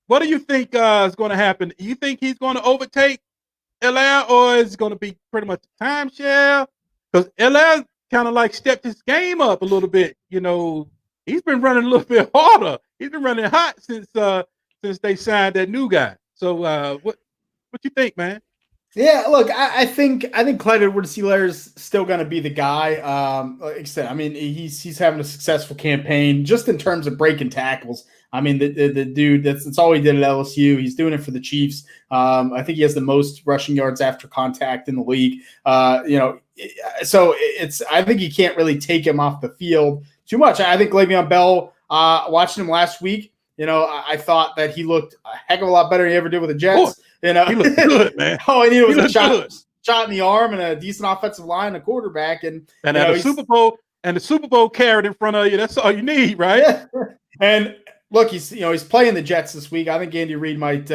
What do you think is going to happen? You think he's going to overtake LL, or is it going to be pretty much a timeshare? Because LL kind of like stepped his game up a little bit. You know, he's been running a little bit harder. He's been running hot since they signed that new guy. So what you think, man? Yeah, look, I think Clyde Edwards-Helaire is still going to be the guy. Like I said, I mean, he's having a successful campaign just in terms of breaking tackles. I mean, the dude, that's all he did at LSU. He's doing it for the Chiefs. I think he has the most rushing yards after contact in the league. So I think you can't really take him off the field too much. I think Le'Veon Bell, watching him last week, I thought that he looked a heck of a lot better than he ever did with the Jets. He looked good, man. All he needed was a shot in the arm and a decent offensive line, a quarterback, and the Super Bowl carrot in front of you. That's all you need, right? Yeah. And look, he's playing the Jets this week. I think Andy Reid might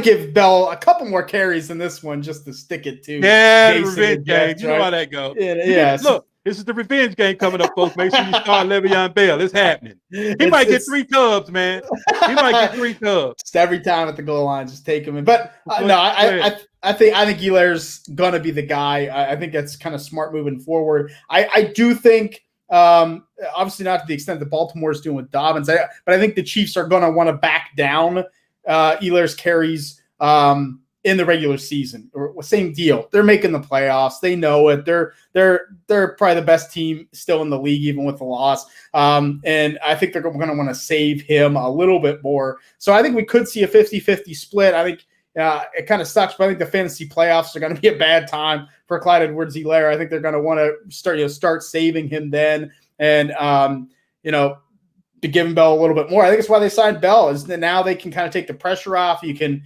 give Bell a couple more carries than this one just to stick it to. Yeah, the revenge game. You know how that goes. Yeah. Look, this is the revenge game coming up, folks. Make sure you start Le'Veon Bell. It's happening. He might get 3 tubs, man. He might get 3 tubs. Just every time at the goal line, just take him in. But no, I think Helaire's gonna be the guy. I think that's kind of smart moving forward. I do think. Obviously not to the extent that Baltimore is doing with Dobbins, but I think the Chiefs are going to want to back down Helaire's carries in the regular season. Or same deal. They're making the playoffs. They know it. They're probably the best team still in the league, even with the loss. And I think they're going to want to save him a little bit more. So I think we could see a 50-50 split. I think it kind of sucks, but I think the fantasy playoffs are going to be a bad time for Clyde Edwards-Helaire. I think they're going to want to start saving him then, and to give him Bell a little bit more. I think it's why they signed Bell, is that now they can kind of take the pressure off. You can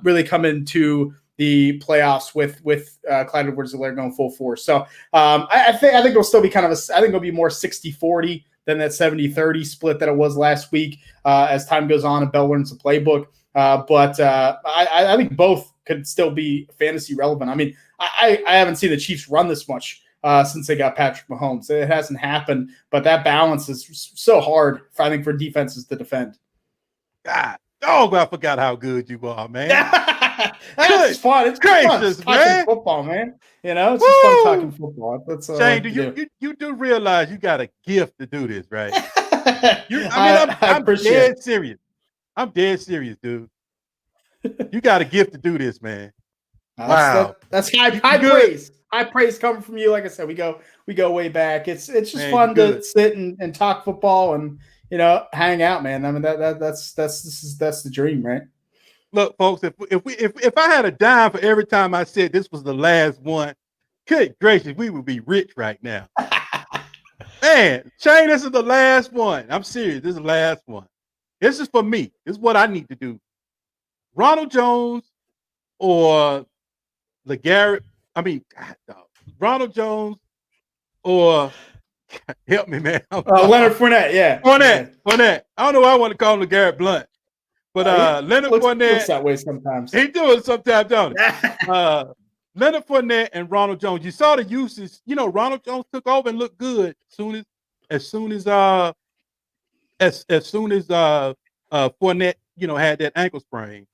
really come into the playoffs with Clyde Edwards-Helaire going full force. So I think it'll still be I think it'll be more 60-40 than that 70-30 split that it was last week as time goes on and Bell learns the playbook. But I think both could still be fantasy relevant. I mean, I haven't seen the Chiefs run this much since they got Patrick Mahomes. It hasn't happened, but that balance is so hard, I think, for defenses to defend. God, I forgot how good you are, man. It's fun. It's gracious, fun man. Talking football, man. It's just fun talking football. That's Shane, you do realize you got a gift to do this, right? I'm dead serious. I'm dead serious, dude. You got a gift to do this, man. Wow, that's high praise. High praise coming from you. Like I said, we go way back. It's just fun to sit and talk football and hang out, man. I mean that's the dream, right? Look, folks, if I had a dime for every time I said this was the last one, good gracious, we would be rich right now. Man, Shane, this is the last one. I'm serious. This is the last one. This is for me. This is what I need to do. Ronald Jones or Ronald Jones or help me, man. Leonard Fournette, yeah. Fournette. I don't know why I want to call him LeGarrette Blunt. But Leonard Fournette. Looks that way sometimes. He do it sometimes, don't he? Leonard Fournette and Ronald Jones. You saw the uses. Ronald Jones took over and looked good as soon as Fournette, had that ankle sprain.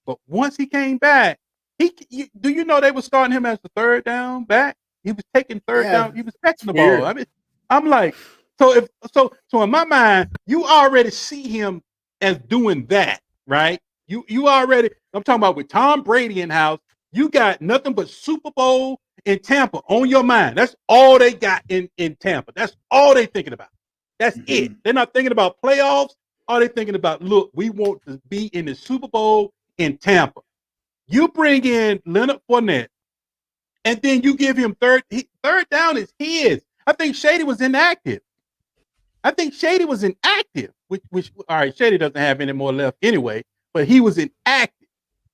But once he came back, do you know they were starting him as the third down back? He was taking third down. He was catching the ball. I mean, I'm like, so in my mind, you already see him as doing that, right? You already. I'm talking about with Tom Brady in house. You got nothing but Super Bowl in Tampa on your mind. That's all they got in Tampa. That's all they thinking about. That's it. They're not thinking about playoffs. All they thinking about, look, we want to be in the Super Bowl in Tampa. You bring in Leonard Fournette, and then you give him third down is his. I think Shady was inactive. Which all right, Shady doesn't have any more left anyway, but he was inactive,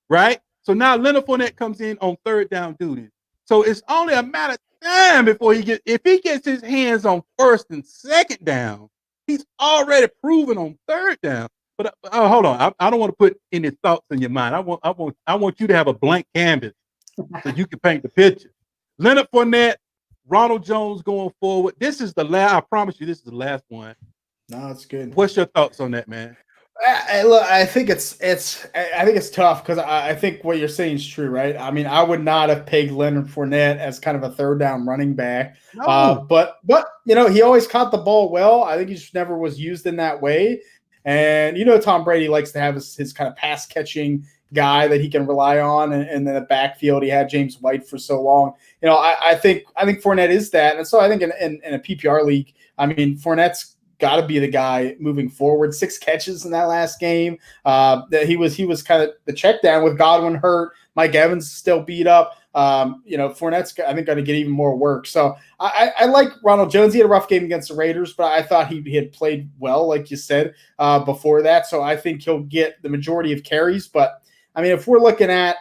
right? So now Leonard Fournette comes in on third down duty. So it's only a matter of time before if he gets his hands on first and second down, he's already proven on third down. But oh, hold on. I don't want to put any thoughts in your mind. I want you to have a blank canvas so you can paint the picture. Leonard Fournette, Ronald Jones going forward. This is the last. I promise you, this is the last one. No, it's good. What's your thoughts on that, man? Look, I think it's tough because I think what you're saying is true, right? I mean, I would not have pegged Leonard Fournette as kind of a third down running back, No. but he always caught the ball well. I think he just never was used in that way. And Tom Brady likes to have his kind of pass catching guy that he can rely on, and in the backfield he had James White for so long. I think Fournette is that, and so I think in a PPR league, I mean, Fournette's got to be the guy moving forward. 6 catches in that last game. That he was kind of the check down with Godwin hurt. Mike Evans still beat up. Fournette's, I think, going to get even more work. So I like Ronald Jones. He had a rough game against the Raiders, but I thought he had played well, like you said, before that. So I think he'll get the majority of carries. But, I mean, if we're looking at,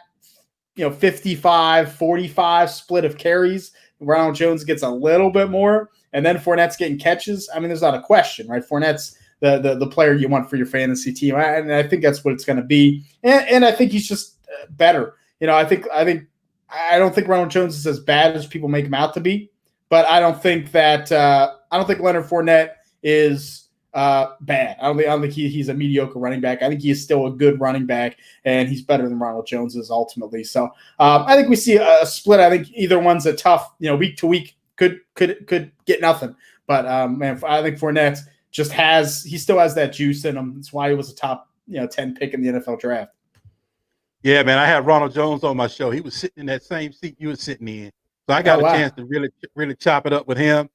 55-45 split of carries, Ronald Jones gets a little bit more, and then Fournette's getting catches. I mean, there's not a question, right? Fournette's the player you want for your fantasy team, and I think that's what it's going to be. And I think he's just better. I don't think Ronald Jones is as bad as people make him out to be, but I don't think Leonard Fournette is bad. I don't think he's a mediocre running back. I think he is still a good running back, and he's better than Ronald Jones is ultimately. So I think we see a split. I think either one's a tough, week to week could get nothing. But man, I think Fournette he still has that juice in him. That's why he was a top 10 pick in the NFL draft. Yeah, man. I had Ronald Jones on my show. He was sitting in that same seat you were sitting in, so I got a chance to really chop it up with him.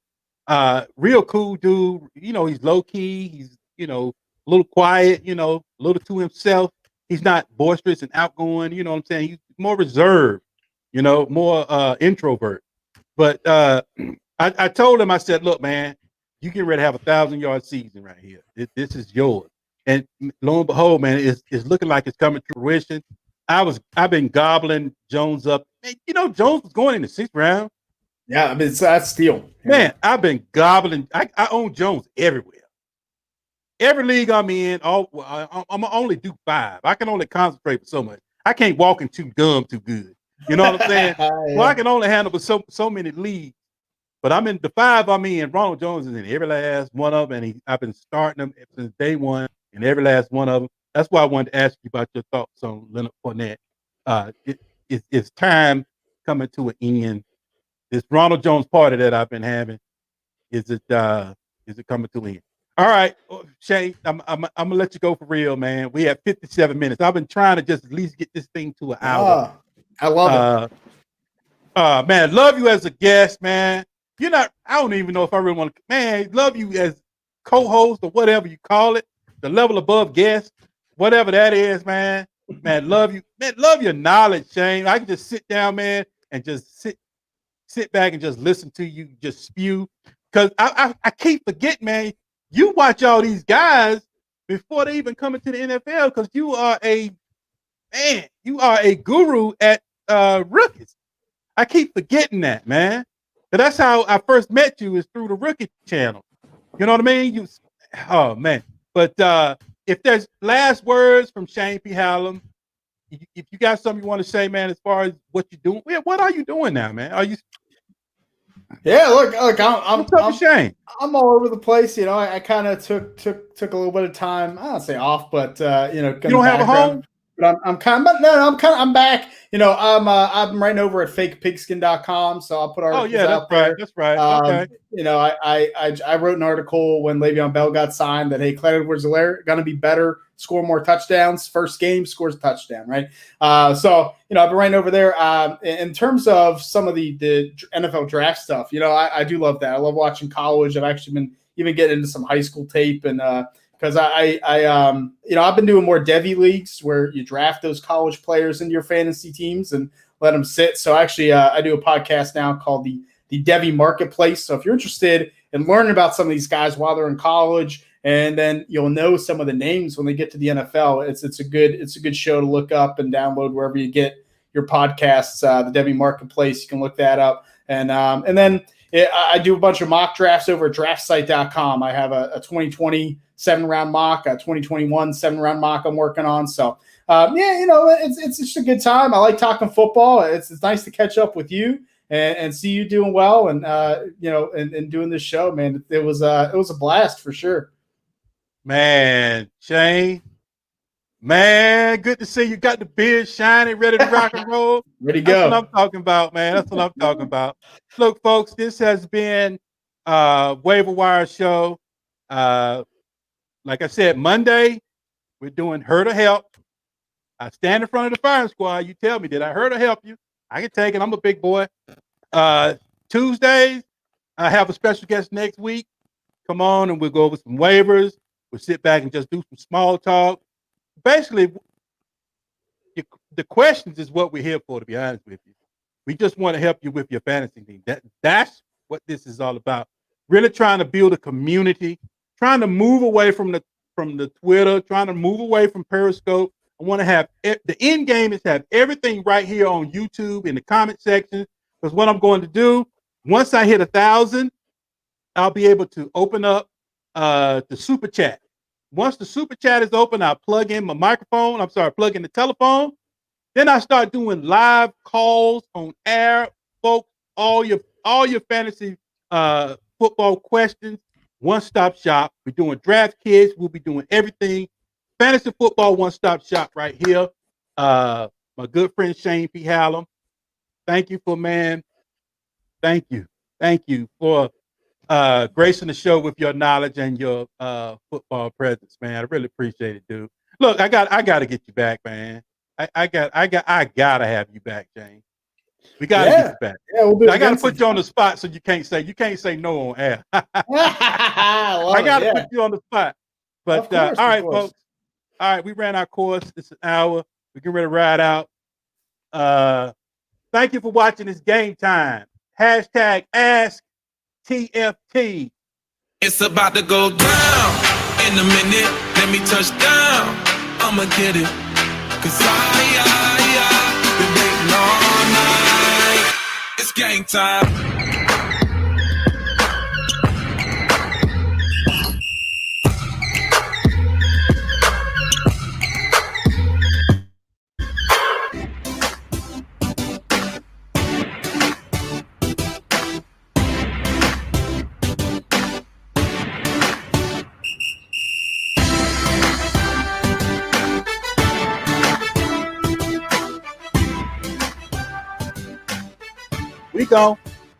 Real cool dude. He's low key. He's a little quiet. A little to himself. He's not boisterous and outgoing. You know what I'm saying? He's more reserved. More introvert. But I told him, I said, look, man, you get ready to have 1,000-yard season right here. This is yours. And lo and behold, man, it's looking like it's coming to fruition. I've been gobbling Jones up. Man, Jones was going in the 6th round. Yeah, I mean, that's steal. Man, I've been gobbling. I own Jones everywhere. Every league I'm in, I'm only do 5. I can only concentrate for so much. I can't walk and chew gum too good. You know what I'm saying? Yeah. Well, I can only handle with so many leagues. But I'm in the 5 I'm in. Ronald Jones is in every last one of them, and I've been starting them since day one in every last one of them. That's why I wanted to ask you about your thoughts on Leonard Fournette. It's time coming to an end. This Ronald Jones party that I've been having, is it coming to an end? All right, Shane, I'm gonna let you go for real, man. We have 57 minutes. I've been trying to just at least get this thing to an hour. I love it. Man, love you as a guest, man. I don't even know if I really want to, man, love you as co-host or whatever you call it, the level above guest, whatever that is, man. Man, love you. Man, love your knowledge, Shane. I can just sit down, man, and just sit back and just listen to you just spew. Because I keep forgetting, man, you watch all these guys before they even come into the NFL because you are a guru at rookies. I keep forgetting that, man. But that's how I first met you, is through the rookie channel. You know what I mean? Oh man. But if there's last words from Shane P. Hallam, if you got something you want to say, man, as far as what you're doing, what are you doing now, man? Are you? Yeah, look, I'm Shane. I'm all over the place. I kind of took a little bit of time. I don't say off, but you don't have a home. But I'm back. I'm writing over at fakepigskin.com, so I'll put articles out there. That's right. Okay. I wrote an article when Le'Veon Bell got signed that, hey, Clyde Edwards-Helaire going to be better, score more touchdowns. First game, scores a touchdown, right? So I've been writing over there. In terms of some of the NFL draft stuff, I do love that. I love watching college. I've actually been even getting into some high school tape, and because I've been doing more Devy leagues where you draft those college players into your fantasy teams and let them sit. So actually, I do a podcast now called the Devy Marketplace. So if you're interested in learning about some of these guys while they're in college, and then you'll know some of the names when they get to the NFL, it's a good show to look up and download wherever you get your podcasts. The Devy Marketplace, you can look that up, and then I do a bunch of mock drafts over at draftsite.com. I have a 2020 7-round mock, a 2021 7-round mock I'm working on. So, it's just a good time. I like talking football. It's nice to catch up with you and see you doing well and, and doing this show, man. It was a blast for sure. Man, Shane, man, good to see you. Got the beard shining, ready to rock and roll. Ready to go. That's what I'm talking about, man. That's what I'm talking about. Look, folks, this has been Waiver Wire Show. Like I said, Monday, we're doing Hurt or Help. I stand in front of the firing squad. You tell me, did I hurt or help you? I can take it. I'm a big boy. Tuesdays, I have a special guest next week. Come on, and we'll go over some waivers. We'll sit back and just do some small talk. Basically, the questions is what we're here for, to be honest with you. We just want to help you with your fantasy team. That's what this is all about. Really trying to build a community, trying to move away from the Twitter, trying to move away from Periscope. I want to have the end game is have everything right here on YouTube in the comment section. Because what I'm going to do, once I hit 1,000, I'll be able to open up the super chat. Once the super chat is open, I'll plug in my microphone. Plug in the telephone. Then I start doing live calls on air, folks. All your fantasy football questions, one-stop shop. We're doing draft kits. We'll be doing everything. Fantasy football, one-stop shop right here. My good friend Shane P. Hallam. Thank you Thank you for gracing the show with your knowledge and your football presence, man. I really appreciate it, dude. Look, I got to get you back, man. I gotta have you back, James. We gotta get you back. Yeah, we'll I gotta put you on the spot so you can't say no on air. I gotta put you on the spot. But all right, folks. All right, we ran our course. It's an hour. We get ready to ride out. Thank you for watching this Game Time. Hashtag Ask TFT. It's about to go down in a minute. Let me touch down. I'ma get it. Cause I been waiting all night. It's game time. We go.